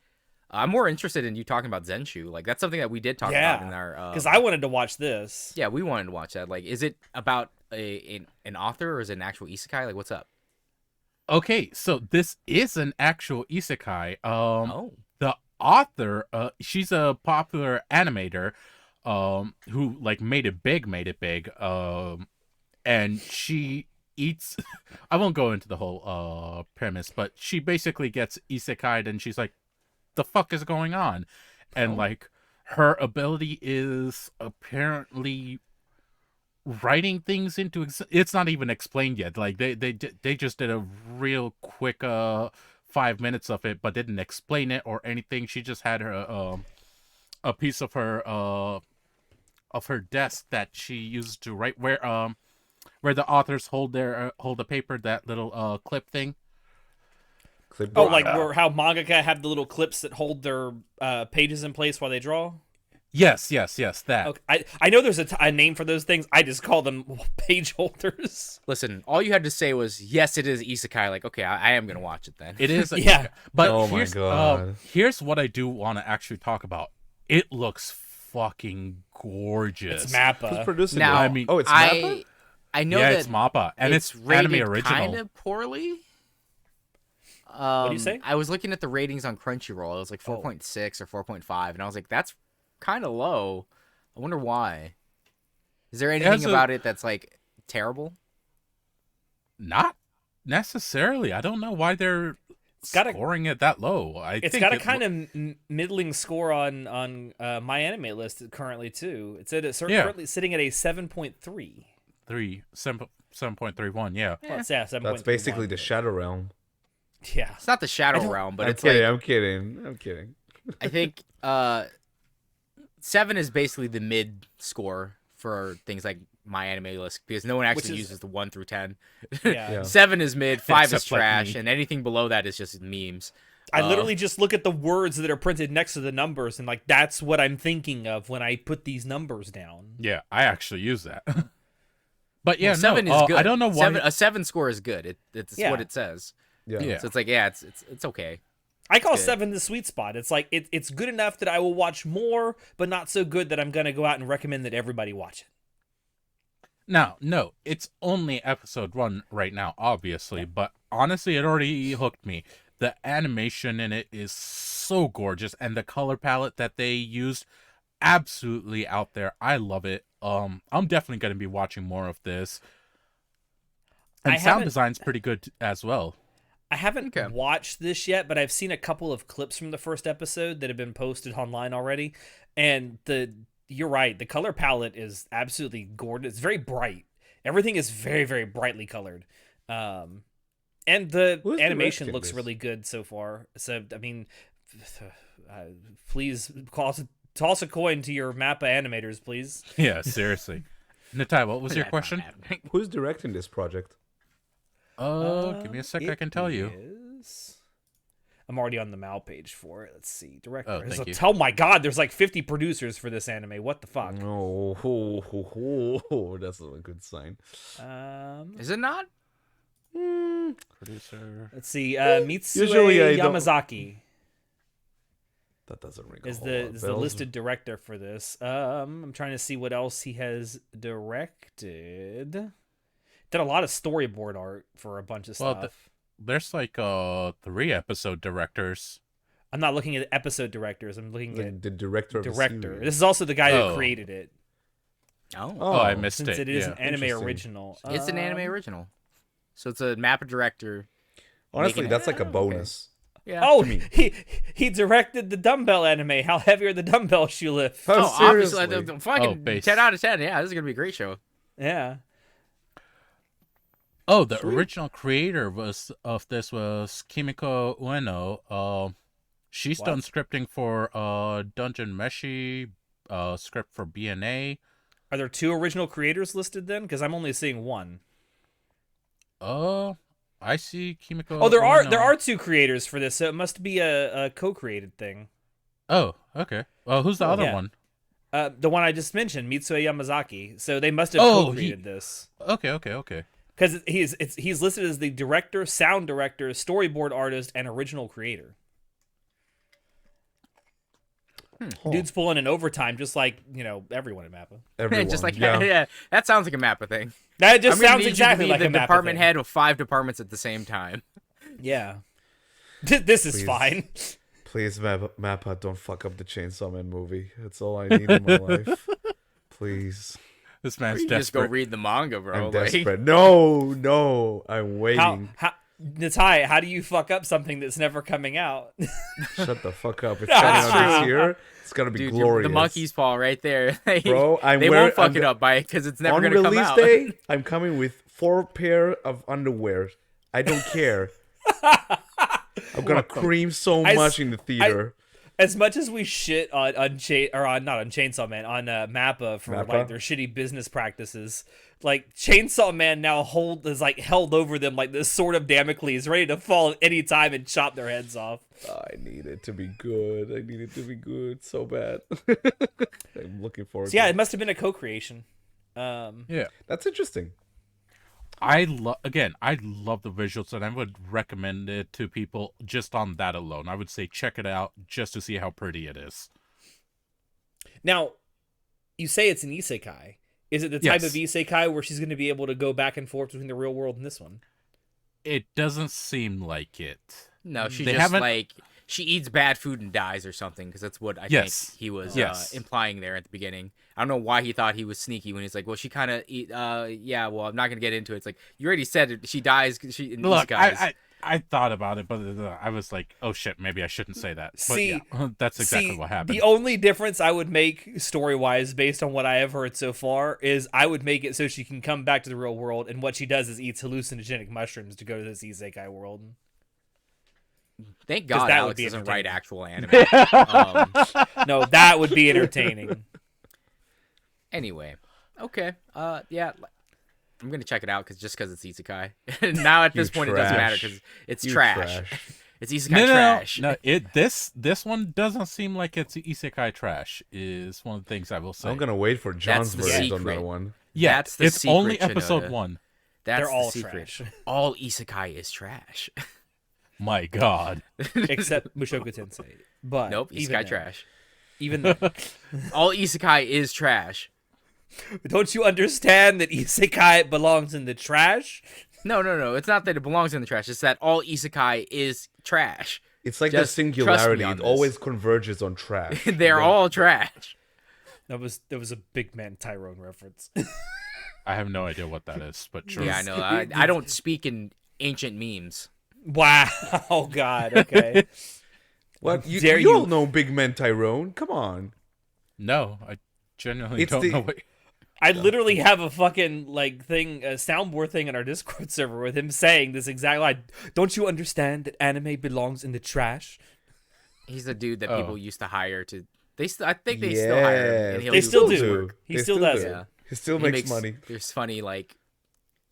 I'm more interested in you talking about Zenshu. Like, that's something that we did talk about in our. Because I wanted to watch this. Yeah, we wanted to watch that. Like, is it about an author or is it an actual isekai? Like, what's up? Okay, so this is an actual isekai. Oh. The author, she's a popular animator, who like made it big, and she eats. I won't go into the whole premise, but she basically gets isekai'd, and she's like, "The fuck is going on?" And like, her ability is apparently writing things into it's not even explained yet. Like they just did a real quick 5 minutes of it, but didn't explain it or anything. She just had her a piece of her desk that she used to write, where the authors hold their hold the paper, that little clip thing. Oh, like how mangaka have the little clips that hold their pages in place while they draw? Yes, that. Okay. I know there's a name for those things. I just call them page holders. Listen, all you had to say was, yes, it is isekai. Like, okay, I am going to watch it then. It is. Yeah. But Oh my God. Here's what I do want to actually talk about. It looks fucking gorgeous. It's Who's Mappa. producing Now, it? I mean, Oh, it's Mappa? I know yeah, that it's Mappa, and it's rated anime original. kind of poorly. do you say? I was looking at the ratings on Crunchyroll. It was like 4.6 or 4.5, and I was like, that's kind of low. I wonder why. Is there anything about it that's like terrible? Not necessarily. I don't know why they're got a- scoring it that low. It's got a kind of middling score on my anime list currently too. It's currently sitting at a 7.3. 7.31. Yeah. Well, it's, yeah, 7.31. That's basically the Shadow Realm. Yeah. It's not the Shadow Realm, but I'm it's kidding, like I'm kidding. I think 7 is basically the mid score for things like my anime list because no one actually is- uses the 1 through 10. Yeah. Yeah. 7 is mid, 5 is Except like trash, me. and anything below that is just memes. I literally just look at the words that are printed next to the numbers and like that's what I'm thinking of when I put these numbers down. Yeah, I actually use that. But yeah, Well, 7 no, is good. I don't know why. A 7 score is good. It's Yeah. what it says. Yeah. Yeah. So it's like, it's okay. I call good. 7 the sweet spot. It's like it's good enough that I will watch more, but not so good that I'm gonna go out and recommend that everybody watch it. Now, no, it's only episode 1 right now, obviously, but honestly, it already hooked me. The animation in it is so gorgeous, and the color palette that they used, absolutely out there. I love it. I'm definitely going to be watching more of this. And sound design's pretty good as well. I haven't watched this yet, but I've seen a couple of clips from the first episode that have been posted online already, and you're right. The color palette is absolutely gorgeous. It's very bright. Everything is very, very brightly colored. And the animation looks really good so far. So, I mean, please toss a coin to your Mappa animators, please. Yeah, seriously. Natai, what was your question? Who's directing this project? Give me a sec. I can tell you. I'm already on the Mal page for it. Let's see. Director. Oh, thank you. Oh my god, there's like 50 producers for this anime. What the fuck? Oh, that's not a good sign. Is it not? Producer. Let's see. Mitsue Usually I don't- Yamazaki That doesn't ring is a whole lot of the bells. listed director for this. I'm trying to see what else he has directed. Did a lot of storyboard art for a bunch of stuff. There's like 3 episode directors. I'm not looking at episode directors. I'm looking at the director of the series. This is also the guy who created it. Oh, I missed Since it is Yeah. an anime Interesting. original. It's an anime original. So it's a Mappa director. Honestly, making- that's like a bonus. Yeah. Oh, he directed the dumbbell anime. How heavy are the dumbbells you lift? Oh, obviously, seriously? the fucking base. 10 out of 10. Yeah, this is gonna be a great show. Yeah. Oh, the original creator of this was Kimiko Ueno. She's done scripting for Dungeon Meshi, script for BNA. Are there 2 original creators listed then? Because I'm only seeing 1. I see Kimiko. Oh, there Ueno. are 2 creators for this, so it must be a co-created thing. Oh, okay. Well, who's the other yeah. one? The one I just mentioned, Mitsue Yamazaki. So they must have co-created this. Okay. Because he's listed as the director, sound director, storyboard artist, and original creator. Dude's pulling in overtime, just like everyone at Mappa. Everyone. Just like yeah. yeah, that sounds like a Mappa thing. That just I'm gonna sounds need exactly you to like be a the Mappa department thing. head of 5 departments at the same time. Yeah, this is Please. fine. Please, Mappa, don't fuck up the Chainsaw Man movie. That's all I need in my life. Please. This man's You just go desperate. read the manga, bro. I'm like- desperate. No. I'm waiting. Natai, how do you fuck up something that's never coming out? Shut the fuck up. It's That's coming out this true. year. It's gonna be Dude, glorious. the monkey's paw right there. Bro, they won't fuck it up by it because it's never on gonna come release out. day, I'm coming with 4 pair of underwear. I don't care. I'm gonna cream so much in the theater. As much as we shit on Chainsaw Man, on Mappa for Mappa? like their shitty business practices, like Chainsaw Man now is like held over them like this sword of Damocles, ready to fall at any time and chop their heads off. I need it to be good. I need it to be good so bad. I'm looking forward. So yeah, to it must have been a co-creation. Yeah. That's interesting. I love the visuals, and I would recommend it to people just on that alone. I would say check it out just to see how pretty it is. Now, you say it's an isekai. Is it the type of isekai where she's going to be able to go back and forth between the real world and this one? It doesn't seem like it. No, she They just haven't- like she eats bad food and dies or something because that's what I Yes. think he was Yes. implying there at the beginning. I don't know why he thought he was sneaky when he's like, well, she kind of yeah, well, I'm not gonna get into it. It's like you already said it. She dies. She in Look, isekais. I thought about it, but I was like, oh shit, maybe I shouldn't say that. But See- yeah, that's exactly what happened. The only difference I would make story-wise based on what I have heard so far is I would make it so she can come back to the real world, and what she does is eats hallucinogenic mushrooms to go to this isekai world. Thank 'cause God that would Alex be doesn't write entertaining. actual anime. No, that would be entertaining. Anyway, okay, yeah, I'm gonna check it out because it's isekai. Now at this point it doesn't matter because it's You trash. trash. It's isekai trash. No, this one doesn't seem like it's isekai trash. Is one of the things I will say. I'm gonna wait for John's the verdict on secret. that one. Yeah, That's the it's secret, only episode Shinoda. 1. That's They're all the secret. trash. All isekai is trash. My God. except Mushoku Tensei. But Nope, even isekai then, trash. Even then, All isekai is trash. don't you understand that isekai belongs in the trash? No. It's not that it belongs in the trash. It's that all isekai is trash. It's like Just the trust me singularity. on It this. always converges on trash. They're all trash. There was a big man Tyrone reference. I have no idea what that is, but sure. Yeah, I know. I don't speak in ancient memes. Wow. Oh God. Okay. What? You, Dare you you- all know Big Man Tyrone? Come on. No, I genuinely It's don't the- know what. I literally have a fucking thing, a soundboard thing in our Discord server with him saying this exact line. Don't you understand that anime belongs in the trash? He's the dude that Oh. people used to hire to. I think they still hire him. And he'll They do still voice do. work. He still does it. Yeah. He still He makes money. There's funny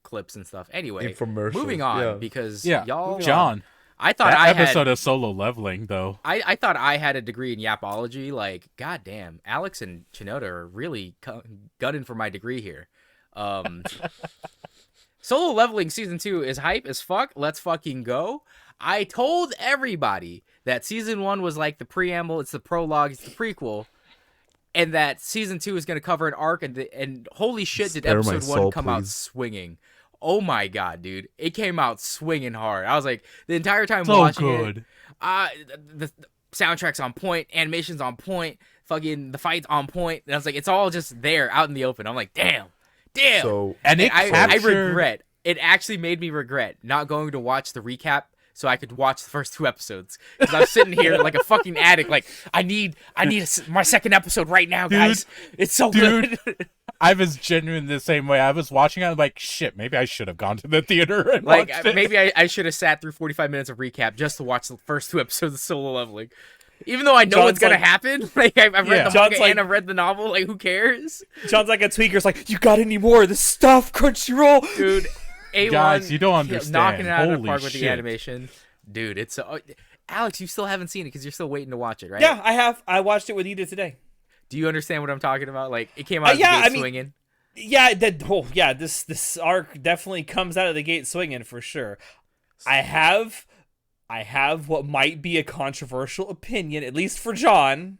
clips and stuff. Anyway, Infomercials, moving on yeah. because Yeah, y'all. John. I thought That I episode had. of Solo Leveling, though. I thought I had a degree in yapology. Goddamn, Alex and Chinoda are really gunning for my degree here. Solo Leveling Season 2 is hype as fuck. Let's fucking go. I told everybody that Season 1 was like the preamble, it's the prologue, it's the prequel, and that Season 2 is going to cover an arc, and holy shit, did Spare my Episode 1 soul, come out please. swinging. Oh my god, dude. It came out swinging hard. I was like, the entire time So watching good. it, the soundtrack's on point, animation's on point, fucking the fight's on point, and I was like, it's all just there, out in the open. I'm like, damn. So And it I captured... regret. It actually made me regret not going to watch the recap so I could watch the first 2 episodes. Because I was sitting here like a fucking addict, like, I need my second episode right now, guys. It's so good. I was genuinely the same way. I was watching it, I'm like, shit, maybe I should have gone to the theater and Like, watched it. maybe I should have sat through 45 minutes of recap just to watch the first 2 episodes of Solo Leveling. Even though I know what's John's going to happen. Like, I've read Yeah. the John's manga like- and I've read the novel. Like, who cares? John's like a tweaker's like, you got any more of this stuff, Crunchyroll? Dude, A1 Guys, you don't understand. knocking it out of the Holy park with the shit. animation. Dude, it's Alex, you still haven't seen it because you're still waiting to watch it, right? Yeah, I have. I watched it with Ida today. Do you understand what I'm talking about? Like, it came out of the yeah, gate I mean- swinging. Yeah, this arc definitely comes out of the gate swinging for sure. I have what might be a controversial opinion, at least for John.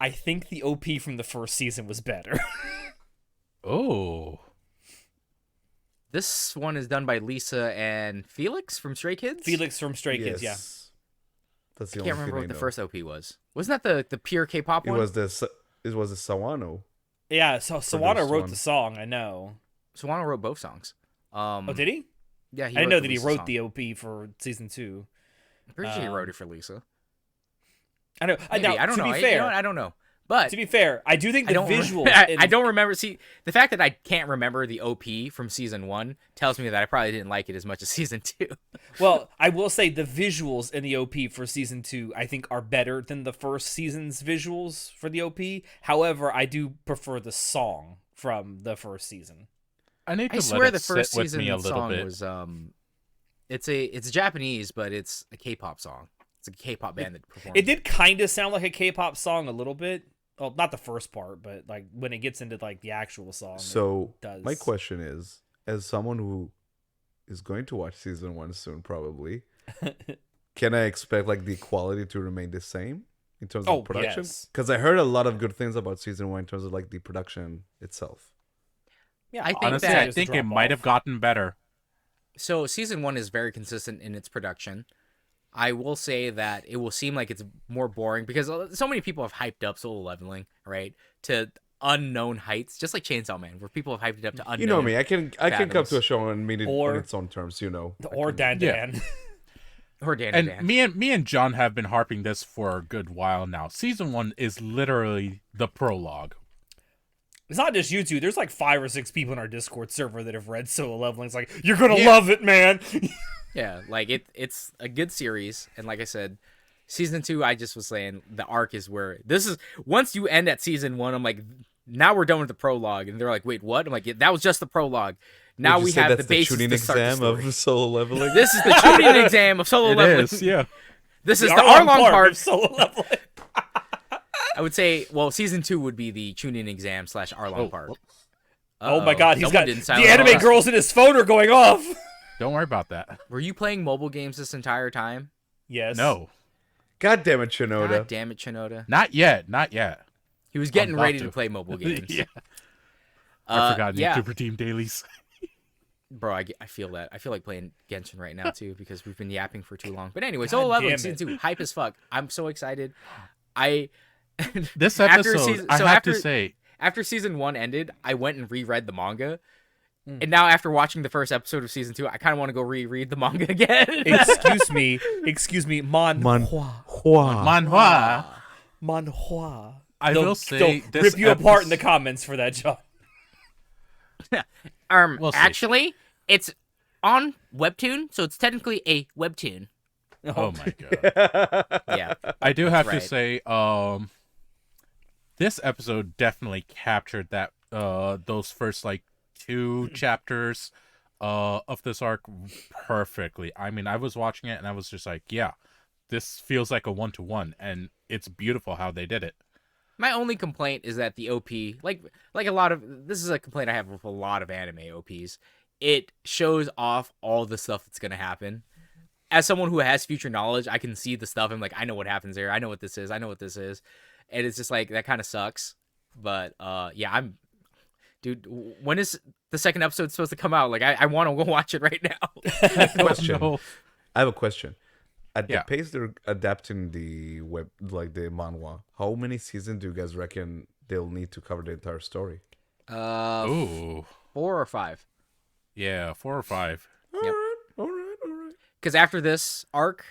I think the OP from the first season was better. Oh. This one is done by Lisa and Felix from Stray Kids. Felix from Stray Kids, yeah. yes. That's the I only can't remember thing what the know. first OP was. Wasn't that the pure K-pop It one? was the Sawano. Yeah, so Sawano Produced wrote one. the song, I know. Sawano wrote both songs. Oh, did he? Yeah, he I didn't wrote know the that he Lisa wrote song. the OP for season 2. I'm pretty sure he wrote it for Lisa. I know. Maybe. Now, I don't to know. be You fair, know what? I don't know. But to be fair, I do think I the don't visuals. I don't remember. See, the fact that I can't remember the OP from season 1 tells me that I probably didn't like it as much as season 2. Well, I will say the visuals in the OP for season 2, I think, are better than the first season's visuals for the OP. However, I do prefer the song from the first season. I need to I let swear it the first sit with me a season little song bit. was it's Japanese, but it's a K-pop song. It's a K-pop band that performs. It did kind of sound like a K-pop song a little bit. Well, not the first part, but like when it gets into like the actual song. So does. my question is, as someone who is going to watch season 1 soon, probably, can I expect like the quality to remain the same in terms Oh, of production? yes. Because I heard a lot of good things about season 1 in terms of like the production itself. Yeah, I think Honestly, that- I think it might have gotten better. So season 1 is very consistent in its production. I will say that it will seem like it's more boring because so many people have hyped up Solo Leveling, right, to unknown heights, just like Chainsaw Man, where people have hyped it up to unknown. You know me, I can come fathoms. to a show and meet it Or- on its own terms. You know, Or Dan Dan. Or Dan And Dan. me and John have been harping this for a good while now. Season 1 is literally the prologue. It's not just you two. There's like 5 or 6 people in our Discord server that have read Solo Leveling. It's like, you're gonna love it, man. Yeah, like it's a good series, and like I said, season 2, I just was saying the arc is where this is. Once you end at season 1, I'm like, now we're done with the prologue, and they're like, wait, what? I'm like, yeah, that was just the prologue. Now Would you we say have the that's basis tuning to start the exam story. of Solo Leveling. This is the tuning exam of Solo It Leveling. is, yeah. This is the Arlong Arlong part part. of Solo Leveling. I would say, well, season 2 would be the tuning exam / Arlong part. Oh my god, he's Someone got didn't the silence anime us. girls in his phone are going off. Don't worry about that. Were you playing mobile games this entire time? Yes. No, God damn it, Shinoda. God damn it, Shinoda. not yet. Not yet. He was getting about ready to to. play mobile games. Yeah. I forgot yeah. Super Team dailies. Bro, I feel that. I feel like playing Genshin right now, too, because we've been yapping for too long. But anyway, God Solo Leveling damn Season it. 2, hype as fuck. I'm so excited. This After episode, season- I so have after- to say, After Season 1 ended, I went and reread the manga. Mm. And now after watching the first episode of Season 2, I kind of want to go reread the manga again. Excuse me, manhwa. manhwa. Manhwa. I They'll- will say, they'll this rip you apart in the episode- comments for that, John. We'll see. Actually, it's on Webtoon, so it's technically a Webtoon. Oh my god. Yeah. I do have to Right. say, this episode definitely captured that those first like 2 chapters of this arc perfectly. I mean, I was watching it and I was just like, yeah, this feels like a 1-to-1, and it's beautiful how they did it. My only complaint is that the OP, like a lot of, this is a complaint I have with a lot of anime OPs. It shows off all the stuff that's going to happen. As someone who has future knowledge, I can see the stuff. I'm like, I know what happens there. I know what this is. I know what this is. And it's just like, that kind of sucks. But yeah, dude, when is the second episode supposed to come out? Like, I want to go watch it right now. Question. No. I have a question. At Yeah. the pace they're adapting the web, like the manhwa, how many seasons do you guys reckon they'll need to cover the entire story? Ooh. 4 or 5. Yeah, 4 or 5. All Yep. right, all right, all right. Because after this arc,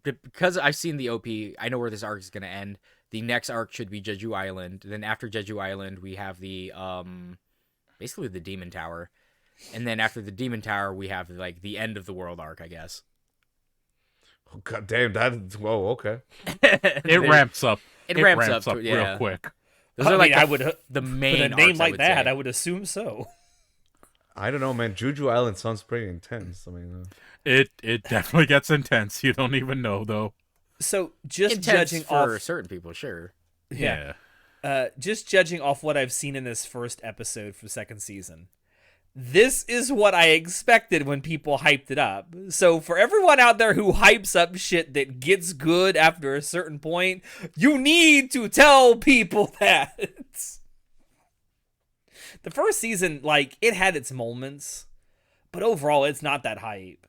because I've seen the OP, I know where this arc is going to end. The next arc should be Jeju Island. Then after Jeju Island, we have the basically the Demon Tower, and then after the Demon Tower, we have like the end of the world arc, I guess. Oh, God damn, whoa, okay. It ramps up. It ramps up, real yeah. quick. Those are like I the, would the with main a name arcs, like that. say. I would assume so. I don't know, man. Juju Island sounds pretty intense. I mean, It definitely gets intense. You don't even know though. So just Intense judging for off, certain people, sure. yeah, just judging off what I've seen in this first episode for the second season, this is what I expected when people hyped it up. So for everyone out there who hypes up shit that gets good after a certain point, you need to tell people that. The first season, like, it had its moments, but overall it's not that hype.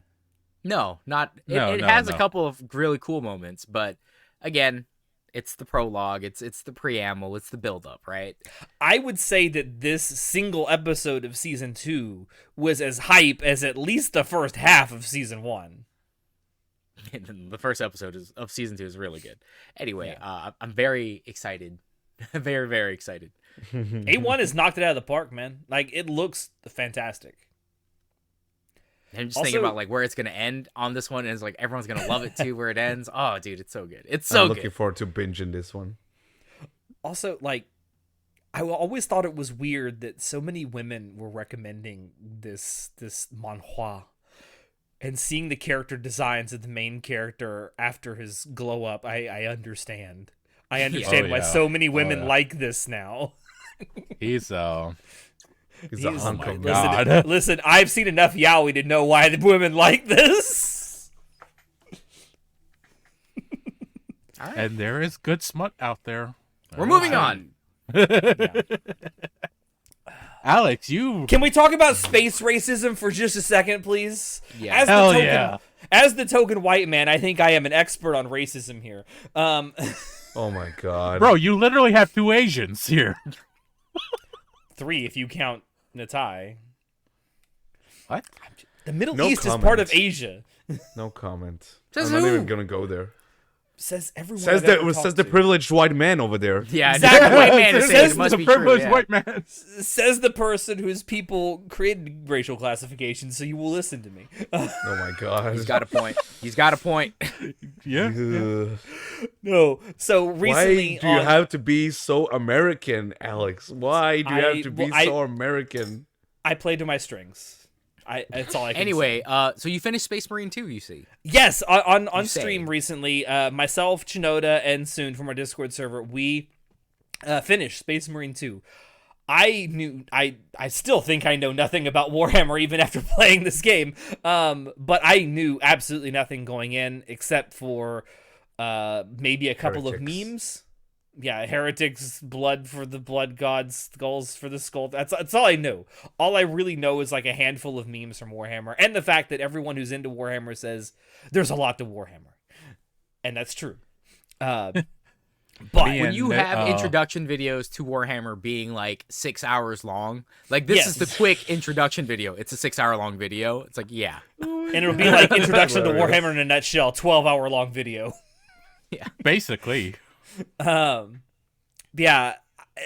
No, not. No, it no, has a no. couple of really cool moments, but again, it's the prologue, it's the preamble, it's the build up, right? I would say that this single episode of season 2 was as hype as at least the first half of season 1. And then the first episode of season 2 is really good. Anyway, I'm very excited, very very excited. A1 has knocked it out of the park, man. Like, it looks fantastic. And I'm just Also- thinking about like where it's gonna end on this one, and it's like everyone's gonna love it too where it ends. Oh, dude, it's so good. It's so I'm looking good. forward to binging this one. Also, like, I always thought it was weird that so many women were recommending this manhwa, and seeing the character designs of the main character after his glow up. I understand. I understand Oh, why yeah. so many women yeah. like this now. He's He's- a hunk my of God. meat. Listen, I've seen enough yaoi to know why the women like this. All right, And there is good smut out there. we're moving on. Alex, you Can we talk about space racism for just a second, please? Yeah. As the Hell token, yeah. As the token white man, I think I am an expert on racism here. Oh my god. bro, you literally have 2 Asians here. 3 if you count Natai. What? The Middle No East is part of comment. Asia. No comment. Says I'm not who? even gonna go there. Says everyone. Says I've ever says talked the to. privileged white man over there. Yeah, Exactly. the white man is saying Says it must the be true. privileged Yeah. white man. Says the person whose people created racial classification, so you will listen to me. Oh my god. He's got a point. He's got a point. Yeah. Ugh. No. So Why recently, do you have to be so American, Alex? Why do you have to be so American? I play to my strings. That's all I can say. Anyway, so you finished Space Marine 2, you see. Yes, on You say. stream recently, myself, Chinoda, and Soon from our Discord server, we finished Space Marine 2. I still think I know nothing about Warhammer even after playing this game. But I knew absolutely nothing going in except for maybe a couple of memes. Yeah, heretics, blood for the blood gods, skulls for the skull. That's all I knew. All I really know is like a handful of memes from Warhammer, and the fact that everyone who's into Warhammer says there's a lot to Warhammer, and that's true. But when you have introduction videos to Warhammer being like 6 hours long, like this is the quick introduction video. It's a 6 hour long video. It's like, yeah. And it'll be like introduction to Warhammer in a nutshell, 12-hour long video. Yeah. Basically. Yeah,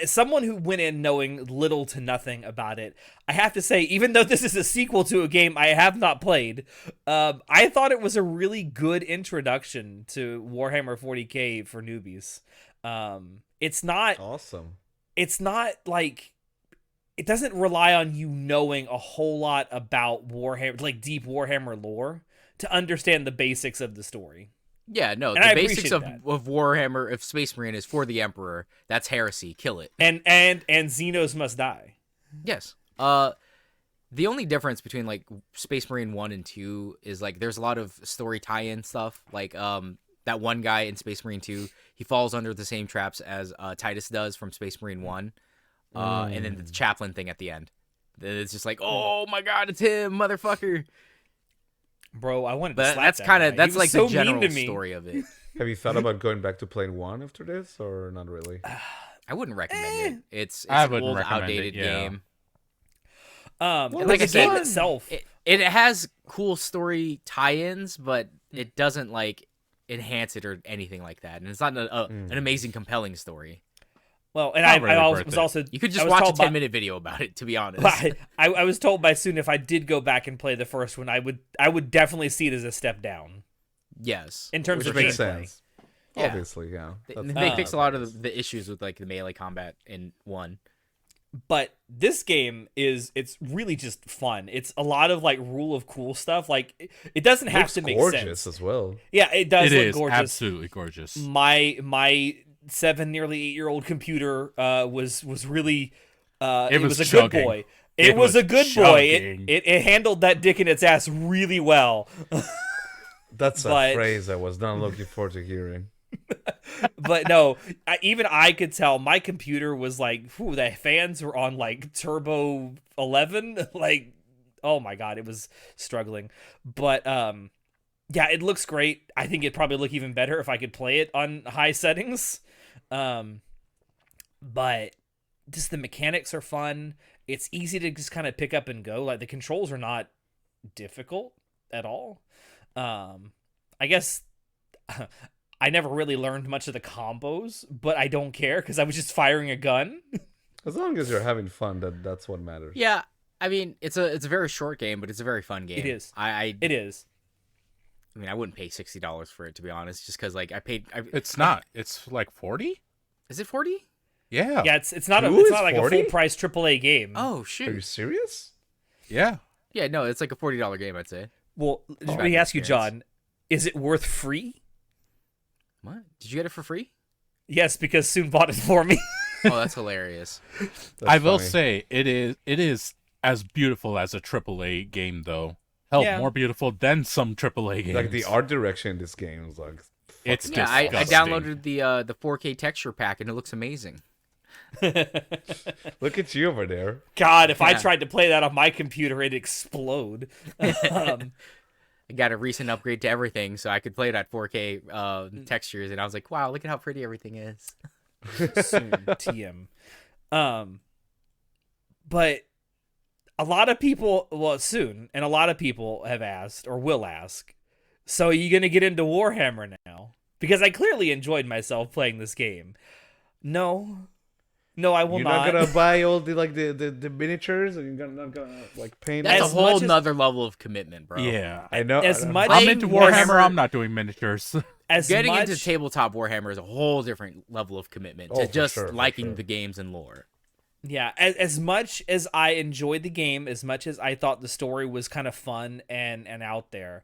as someone who went in knowing little to nothing about it, I have to say, even though this is a sequel to a game I have not played, I thought it was a really good introduction to Warhammer 40K for newbies. It's not awesome. It's not like it doesn't rely on you knowing a whole lot about Warhammer, like deep Warhammer lore, to understand the basics of the story. Yeah, no, and the basics of Warhammer, if Space Marine is for the Emperor, that's heresy. Kill it. And Xenos must die. Yes. The only difference between like Space Marine 1 and 2 is like there's a lot of story tie-in stuff. Like that one guy in Space Marine 2, he falls under the same traps as Titus does from Space Marine 1. And then the chaplain thing at the end. It's just like, oh my god, it's him, motherfucker. Bro, I wanted to slap that's that kind guy. of that's like so the general mean to me. story of it. Have you thought about going back to playing 1 after this, or not really? I wouldn't recommend it. It's I an wouldn't old, recommend outdated it, yeah. game. Like the game itself, it has cool story tie-ins, but it doesn't like enhance it or anything like that. And it's not an amazing, compelling story. Well, and Not really I worth was it. also You could just watch a 10-minute video about it, to be honest. I was told by Soon if I did go back and play the first one, I would definitely see it as a step down Yes. in terms Which of makes gameplay. sense. Yeah. Obviously, yeah. They fix a lot of the issues with like the melee combat in 1. But this game it's really just fun. It's a lot of like rule of cool stuff. Like it doesn't have to make gorgeous sense as well. Yeah, it does It look is gorgeous. absolutely gorgeous. My 7, nearly 8-year-old computer was really It was a chugging. good boy. It It was was a good boy. chugging. It handled that dick in its ass really well. That's a But- phrase I was not looking forward to hearing. But no, even I could tell my computer was like, whew, the fans were on like turbo 11. Like, oh my god, it was struggling. But yeah, it looks great. I think it'd probably look even better if I could play it on high settings. But just the mechanics are fun. It's easy to just kind of pick up and go. Like the controls are not difficult at all. I guess I never really learned much of the combos, but I don't care because I was just firing a gun. As long as you're having fun, that's what matters. Yeah, I mean it's a very short game, but it's a very fun game. It is. It is. I mean, I wouldn't pay $60 for it, to be honest, just because like I paid. It's not. It's like 40. Is it 40? Yeah. Yeah, it's not Ooh, it's it's not like 40? a full price AAA game. Oh Are you shoot! serious? Yeah. Yeah, no, it's like a $40 game, I'd say. Well, let bad me ask you, experience. John, is it worth free? What? Did you get it for free? Yes, because Soon bought it for me. Oh, that's hilarious. That's I will funny. say it is as beautiful as a AAA game, though. Hell, Yeah. more beautiful than some AAA games. Like the art direction in this game is like It's Yeah, I disgusting. downloaded the 4K texture pack and it looks amazing. look at you over there. God, if I Yeah. tried to play that on my computer, it'd explode. I got a recent upgrade to everything, so I could play it at 4K textures, and I was like, wow, look at how pretty everything is. Soon, TM. But a lot of people, well, soon, and a lot of people have asked or will ask, so are you going to get into Warhammer now? Because I clearly enjoyed myself playing this game. No, I will You're not. not gonna buy all the miniatures, and you're not gonna like paint. That's As a whole much as- nother level of commitment, bro. Yeah. I know. as I know. much I'm into Warhammer. Warhammer- I'm not doing miniatures. as Getting much, into tabletop Warhammer is a whole different level of commitment Oh, to for just sure, for liking sure. the games and lore. Yeah, as much as I enjoyed the game, as much as I thought the story was kind of fun and out there,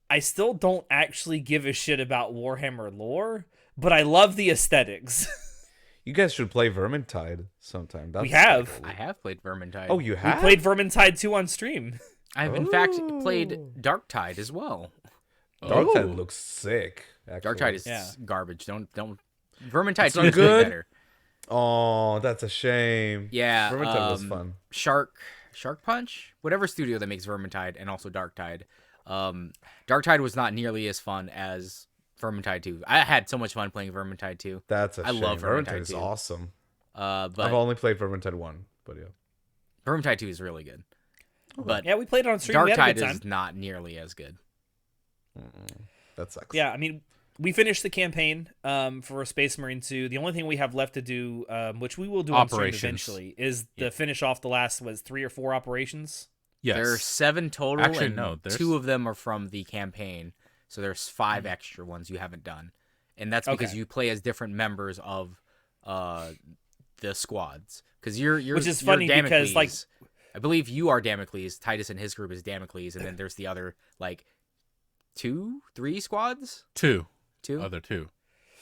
I still don't actually give a shit about Warhammer lore, but I love the aesthetics. You guys should play Vermintide sometime. We have. I have played Vermintide. Oh, you We have? played Vermintide 2 on stream. I've in fact played Darktide as well. Darktide looks sick. Actually. Darktide is Yeah. garbage. Don't. Vermintide 2 not is way good? better. Oh, that's a shame. Yeah. Vermintide was fun. Shark Punch, whatever studio that makes Vermintide, and also Darktide. Darktide was not nearly as fun as Vermintide 2. I had so much fun playing Vermintide 2. That's a I shame. love Vermintide Vermintide is 2. awesome. But I've only played Vermintide 1, but yeah. Vermintide 2 is really good. But Yeah, we played it on stream. We had a Darktide good time. is not nearly as good. That sucks. Yeah, I mean, we finished the campaign for Space Marine 2. The only thing we have left to do, which we will do on stream Operations. eventually, is the finish off the last 3 or 4 operations. Yes. There are 7 total, Actually, and no, there's- 2 of them are from the campaign. So there's 5 extra ones you haven't done. And that's because Okay. you play as different members of the squads. Because you're Which is you're funny because, like- Damocles. I believe you are Damocles. Titus and his group is Damocles, and then there's the other 2, 3 squads. 2. 2. Other 2.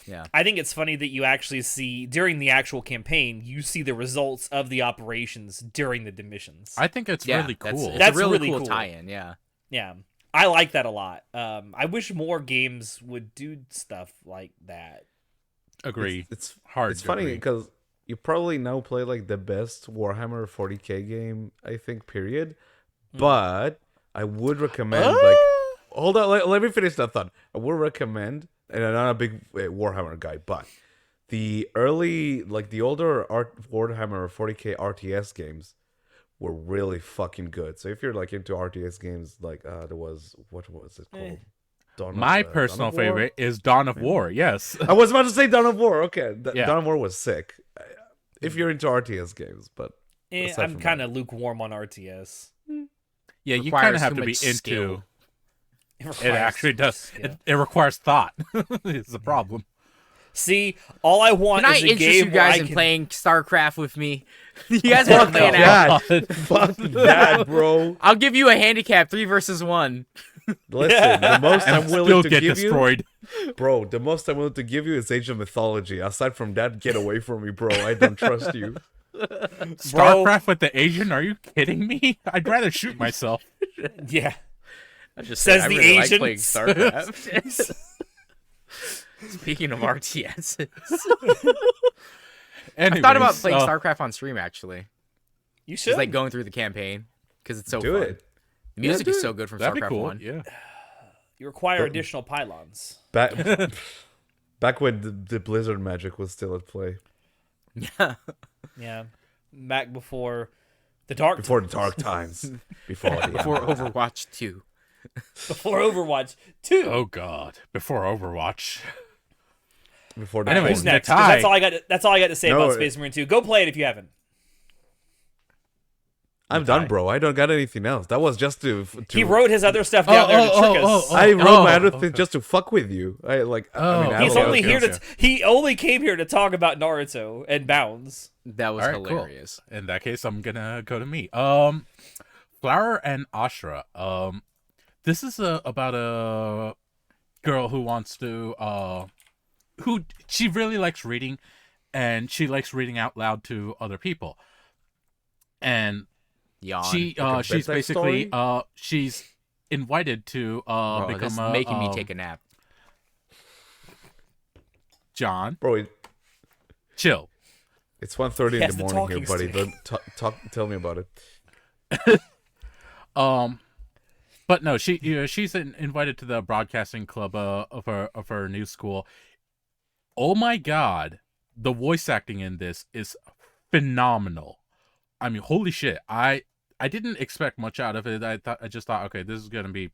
Yeah. I think it's funny that you actually see, during the actual campaign, you see the results of the operations during the missions. I think it's Yeah, really cool. It's That's a really, really cool cool. tie-in. Yeah. Yeah. I like that a lot. I wish more games would do stuff like that. Agree. It's hard. It's to funny agree. because you probably now play like the best Warhammer 40k game, I think, period. But I would recommend hold on, let me finish that thought. I would recommend, and I'm not a big Warhammer guy, but the early, like the older Warhammer 40k RTS games were really fucking good. So if you're like into RTS games, like there was, what was it called? My Dawn personal of War? favorite is Dawn of War. Yes. I was about to say Dawn of War. Okay, Yeah. Dawn of War was sick. If you're into RTS games, but aside I'm from kind of lukewarm on RTS. Yeah, you Requires kind of have too to be much into. skill. It actually does. Yeah. It requires thought. It's the problem. See, all I want Can I is a interest game you where I guys in can... playing StarCraft with me? You guys want to play an app? fuck that, bro. I'll give you a handicap 3 versus 1. Listen, the most I'm Still willing to get give destroyed. you, bro. The most I'm willing to give you is Age of Mythology. Aside from that, get away from me, bro. I don't trust you. StarCraft with the Asian? Are you kidding me? I'd rather shoot myself. Yeah. I just Says said, the I really Asian. like playing StarCraft. Speaking of RTS, I thought about playing StarCraft on stream actually. You should. Just like going through the campaign because it's so Do fun. it. The music do is it. so good from That'd be StarCraft cool. 1. Yeah. You require additional pylons. Back when the Blizzard magic was still at play. Yeah. Yeah. Back before the dark Before the times. dark times. Before Overwatch 2. Before Overwatch 2. Oh God. Before Overwatch. Before the Anyways, Who's next? 'Cause Natai. That's all I got to say No, about Space Marine 2. Go play it if you haven't. I'm done, bro. I don't got anything else. That was just to He wrote his other stuff down there to trick us. I wrote my other thing just to fuck with you. I mean, I He's have a lot only of here things. to. He only came here to talk about Naruto and Bounds. That was All right, hilarious. Cool. In that case, I'm gonna go to me. Flower and Ashra. This is about a girl who wants to who she really likes reading, and she likes reading out loud to other people. And Yawn. she's bedtime basically story? she's invited to Bro, this become is a making me take a nap. John. Bro, Chill. it's 1:30 He in has the the morning here, talking buddy. stick. Don't tell me about it. But no, she's invited to the broadcasting club of her new school. Oh my God, the voice acting in this is phenomenal. I mean, holy shit! I didn't expect much out of it. I just thought, okay, this is gonna be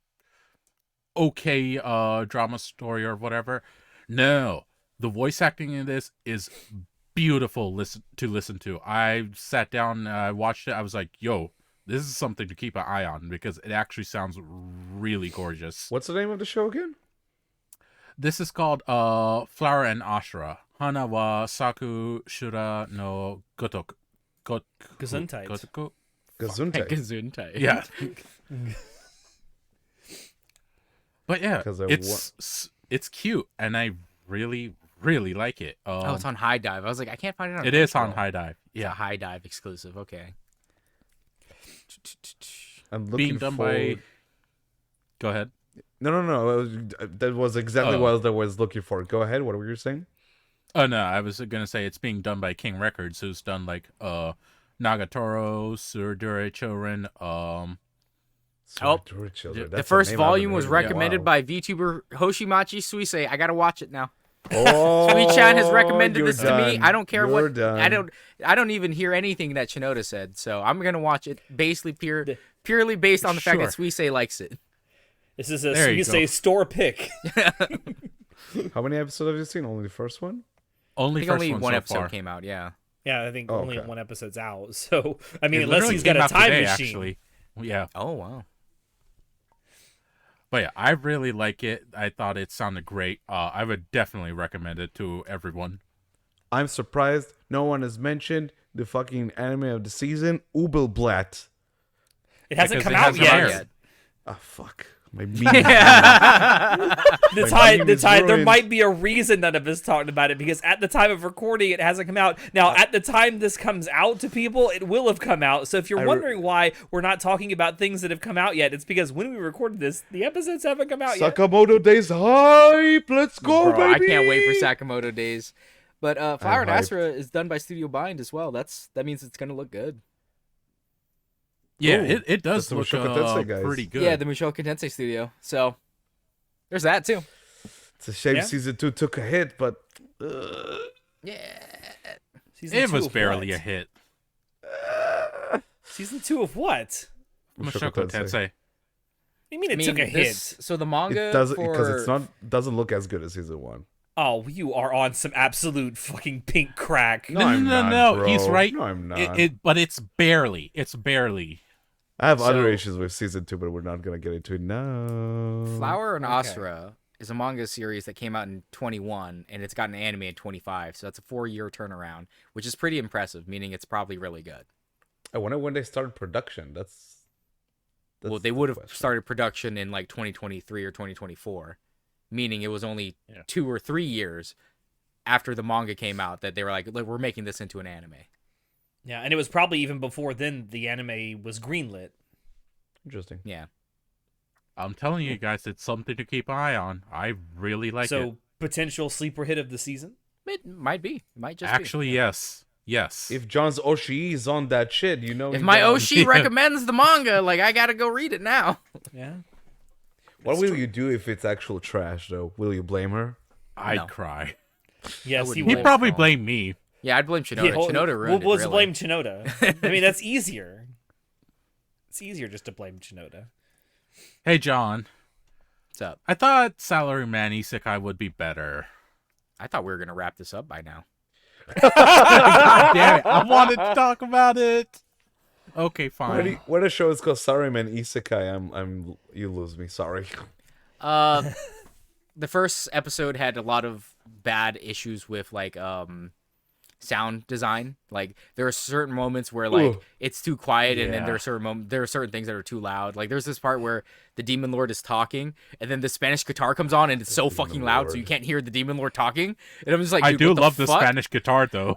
okay, drama story or whatever. No, the voice acting in this is beautiful. To listen to. I sat down, I watched it. I was like, yo. This is something to keep an eye on because it actually sounds really gorgeous. What's the name of the show again? This is called Flower and Ashra. Hana wa saku shura no gotoku. Gesundheit. Gotoku? Gesundheit. Gesundheit. Yeah. But yeah, 'Cause I it's cute and I really, really like it. Oh, it's on High Dive. I was like, I can't find it on It is on Crunchyroll. High Dive. It's a Yeah, High Dive exclusive. Okay. I'm looking being done forward. by. Go ahead. No. That was exactly Oh. what I was looking for. Go ahead. What were you saying? Oh no, I was gonna say it's being done by King Records, who's done like Nagatoro, Surdure Children. Sorry, children. The That's a first name I haven't volume was heard in a recommended while. by VTuber Hoshimachi Suisei. I gotta watch it now. Oh, Sweet-chan has recommended you're this to me. done. I don't care You're what. done. I don't even hear anything that Shinoda said. So I'm gonna watch it basically purely based on the fact that Suisei likes it. This is a There you Suisei go. store pick. How many episodes have you seen? Only the first one? I Only think first only one one so episode far. came out. Yeah. Yeah, I think Oh, only okay. one episode's out. So I mean, It unless literally he's got came a out time today, machine. Actually, yeah. Oh wow. But yeah, I really like it. I thought it sounded great. I would definitely recommend it to everyone. I'm surprised no one has mentioned the fucking anime of the season, Ubelblatt. It hasn't Because come it out hasn't yet. aired. yet. Ah, fuck. My meaning. The My time, meme the is time, there ruined. might be a reason none of us talked about it because at the time of recording, it hasn't come out. Now, at the time this comes out to people, it will have come out. So if you're wondering why we're not talking about things that have come out yet, it's because when we recorded this, the episodes haven't come out yet. Sakamoto Days hype. Let's go, Bro, I baby. can't wait for Sakamoto Days. But Flower and hyped. Asura is done by Studio Bind as well. That means it's gonna look good. Yeah, Ooh, it does that's the look Mushoku Tensei guys. pretty good. Yeah, the Mushoku Tensei studio. So there's that too. It's a shame Yeah. season 2 took a hit, but Yeah. Season it 2 was of barely what? a hit. Season 2 of what? Mushoku Tensei. What do you mean I it mean, took a hit? so the manga it doesn't for because it's not doesn't look as good as season 1. Oh, you are on some absolute fucking pink crack. No, I'm not, No. He's bro. right. No, I'm not. But it's barely. It's barely. I have other So- issues with season 2, but we're not gonna get into it now. Flower and Okay. Asura is a manga series that came out in 21 and it's got an anime in 25. So that's a 4-year turnaround, which is pretty impressive, meaning it's probably really good. I wonder when they started production. That's Well, they the would have question. started production in like 2023 or 2024, meaning it was only Yeah. 2 or 3 years after the manga came out that they were like, we're making this into an anime. Yeah, and it was probably even before then the anime was greenlit. Interesting. Yeah. I'm telling you guys, it's something to keep an eye on. I really like So it. potential sleeper hit of the season. It might be. It might just Actually, yes. Yes. If John's Oshii is on that shit, you know. be. If you my got- Oshi recommends the manga, like I gotta go read it now. Yeah. What will you do if it's actual trash, though? Will you blame her? I'd No. cry. Yes, would he be He'd will. probably wrong. blame me. Yeah, I'd blame Shinoda. Yeah, Shinoda ruined we'll it. just Really. blame Shinoda. I mean, that's easier. It's easier just to blame Shinoda. Hey, John. What's up? I thought Salaryman Isekai would be better. I thought we were gonna wrap this up by now. God damn it. I wanted to talk about it. Okay, fine. When a show is called Saruman Isekai, you lose me. Sorry. The first episode had a lot of bad issues with like sound design. Like there are certain moments where like Ooh. it's too quiet, and then Yeah. there are certain things that are too loud. Like there's this part where the Demon Lord is talking, and then the Spanish guitar comes on, and it's so fucking loud, so you can't hear the Demon Lord talking. And I'm just like, I dude, do what love the fuck? Spanish guitar, though.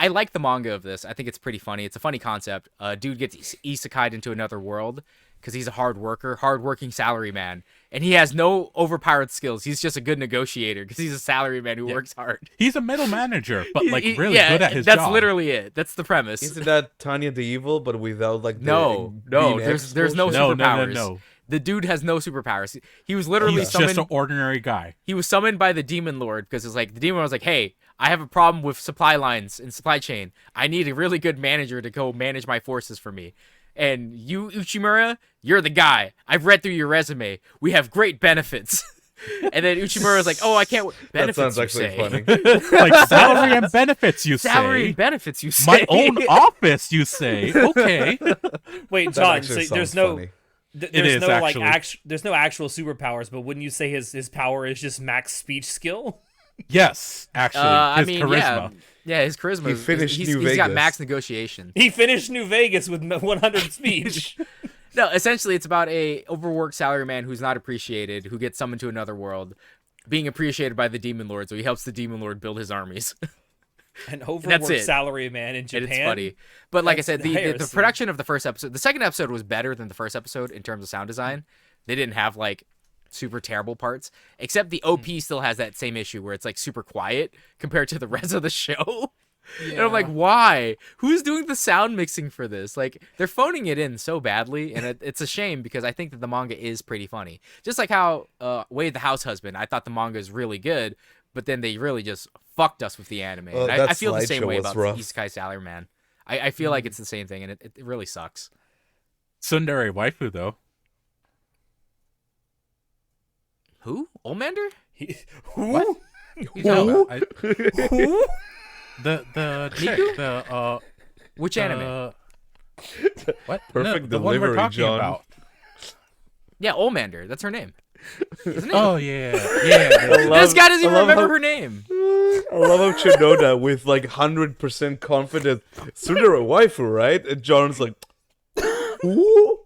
I like the manga of this. I think it's pretty funny. It's a funny concept. Dude gets isekai'd into another world because he's a hardworking salary man, and he has no overpowered skills. He's just a good negotiator because he's a salary man who works hard. He's a middle manager, but like really Yeah, good at his that's job. literally it. That's the premise. Isn't that Tanya the Evil, but without like the No, green there's X no bullshit? superpowers. No. The dude has no superpowers. He was literally He's summoned. just an ordinary guy. He was summoned by the Demon Lord because it's like the Demon Lord was like, "Hey, I have a problem with supply lines and supply chain. I need a really good manager to go manage my forces for me. And you, Uchimura, you're the guy. I've read through your resume. We have great benefits." And then Uchimura's like, "Oh, I can't. That Benefits, sounds you actually say. funny. Like salary and benefits, you Salary say. and benefits, you say. My own office, you say. Okay. Wait, That John. actually So there's sounds no, funny. there's is, no like actually. there's no actual superpowers. But wouldn't you say his power is just max speech skill? Yes, actually. I His mean, charisma. yeah, his charisma. He finished he's New got Vegas. max negotiation. He finished New Vegas with 100 speech. No, essentially, it's about a overworked salaryman who's not appreciated, who gets summoned to another world, being appreciated by the Demon Lord, so he helps the Demon Lord build his armies. An overworked salary man in Japan. And it's funny. But like I said, the heresy. production of the first episode, the second episode was better than the first episode in terms of sound design. They didn't have like super terrible parts, except the OP still has that same issue where it's like super quiet compared to the rest of the show. Yeah. And I'm like, why? Who's doing the sound mixing for this? Like, they're phoning it in so badly, and it's a shame because I think that the manga is pretty funny. Just like how Wade the House Husband, I thought the manga is really good, but then they really just fucked us with the anime. And I feel the same way about Isekai Salaryman. I feel like it's the same thing, and it really sucks. Tsundere waifu, though. Who? Olmander? Who? What? Who? Who? The chick, which anime? What? Perfect the one we're delivery, talking John. about. Yeah, Olmander. That's her name. Isn't it? Oh yeah. This guy doesn't even remember her name. I love how Shinoda with like 100% confidence. Tsundere waifu, right? And John's like, who?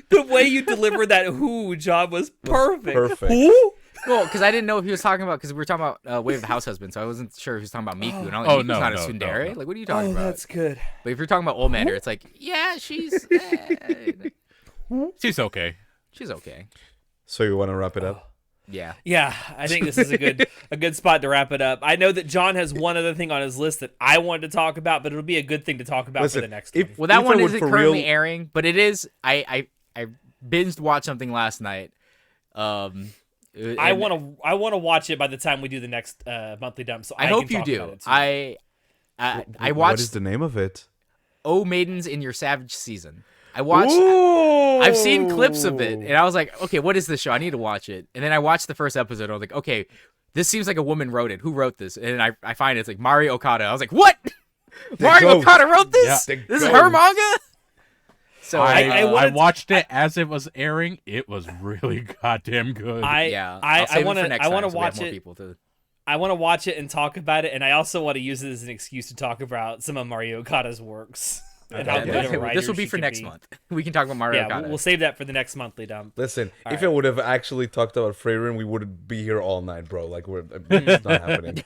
The way you delivered that "who" John was perfect. Perfect. Who? Well, because I didn't know if he was talking about, because we were talking about Wave of the House Husband, so I wasn't sure if he was talking about Miku. And I'm like, Miku's not a tsundere. Like, what are you talking about? That's good. But if you're talking about Olmander, it's like, yeah, she's She's okay. she's okay. So you want to wrap it up? Yeah. Yeah, I think this is a good spot to wrap it up. I know that John has one other thing on his list that I wanted to talk about, but it'll be a good thing to talk about for the next one. Well, that If one it was isn't for currently real- airing, but it is. I binged watched something last night. I want to watch it by the time we do the next monthly dump. So I hope can you talk do. about it too. I What watched is the name of it? Oh Maidens in Your Savage Season. I watched. Ooh! I've seen clips of it, and I was like, okay, what is this show? I need to watch it. And then I watched the first episode. I was like, okay, this seems like a woman wrote it. Who wrote this? And I find it's like Mari Okada. I was like, what? Mari ghost. Okada wrote this? Yeah, This is her manga? So I watched it as it was airing. It was really goddamn good. I want to watch it. People to... I want to watch it and talk about it, and I also want to use it as an excuse to talk about some of Mario Okada's works. And how good of a writer this will be she for can next be. month. We can talk about Mario Okada. We'll save that for the next monthly dump. Listen, All if right. it would have actually talked about Freyrin, we would be here all night, bro. Like it's not happening.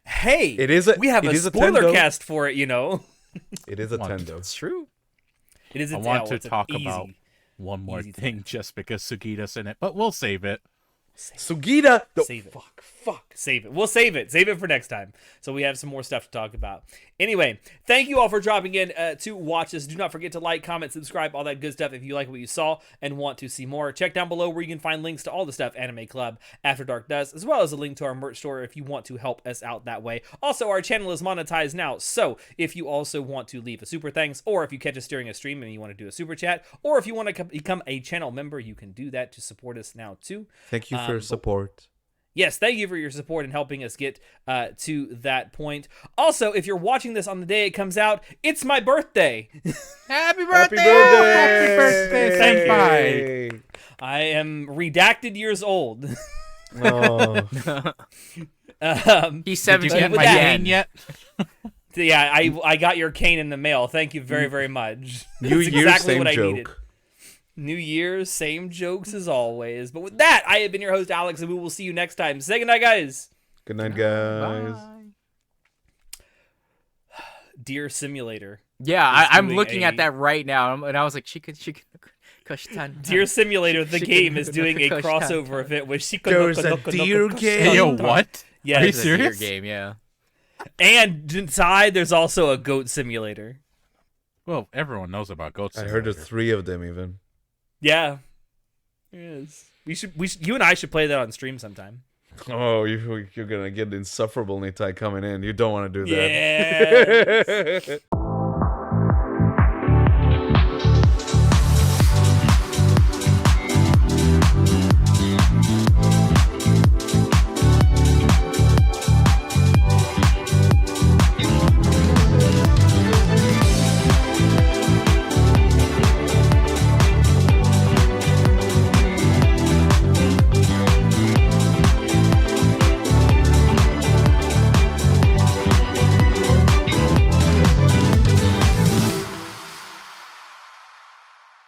Hey, We have a a spoiler Tendo. cast for it, you know. It is a What? Tendo. It's true. It is. I want to talk about one more easy thing just because Sugida's in it, but we'll save it. Sugita. No, Save it. Fuck. Save it. We'll save it. Save it for next time. So we have some more stuff to talk about. Anyway, thank you all for dropping in to watch us. Do not forget to like, comment, subscribe, all that good stuff if you like what you saw and want to see more. Check down below where you can find links to all the stuff Anime Club After Dark does, as well as a link to our merch store if you want to help us out that way. Also, our channel is monetized now, so if you also want to leave a super thanks, or if you catch us during a stream and you want to do a super chat, or if you want to become a channel member, you can do that to support us now too. Thank you for your support. Yes, thank you for your support and helping us get to that point. Also, if you're watching this on the day it comes out, it's my birthday. Happy Happy birthday! birthday! Happy birthday, I am redacted years old. Oh. He's Did you 17 get with my that- cane yet? So yeah, I got your cane in the mail. Thank you very, very much. New That's Year's, exactly same what I joke. needed. New Year's, same jokes as always. But with that, I have been your host, Alex, and we will see you next time. Say goodnight, guys. Good night, guys. Dear Simulator. Yeah, I'm doing looking a- at that right now, and I was like, she could, Kushtan. Dear Simulator, the Shika game is Nuka doing a Nuka crossover Kushtan. event with Shika There's Nuka a Nuka deer Nuka game. Kushtan. Yo, what? Yeah, Are you It's a deer serious? game, yeah. and inside there's also a goat simulator. Well, everyone knows about Goat I Simulator. heard there's 3 of them even. Yeah. Yes. We should you and I should play that on stream sometime. Oh, you're gonna get insufferable Nitai coming in. You don't want to do Yes. that.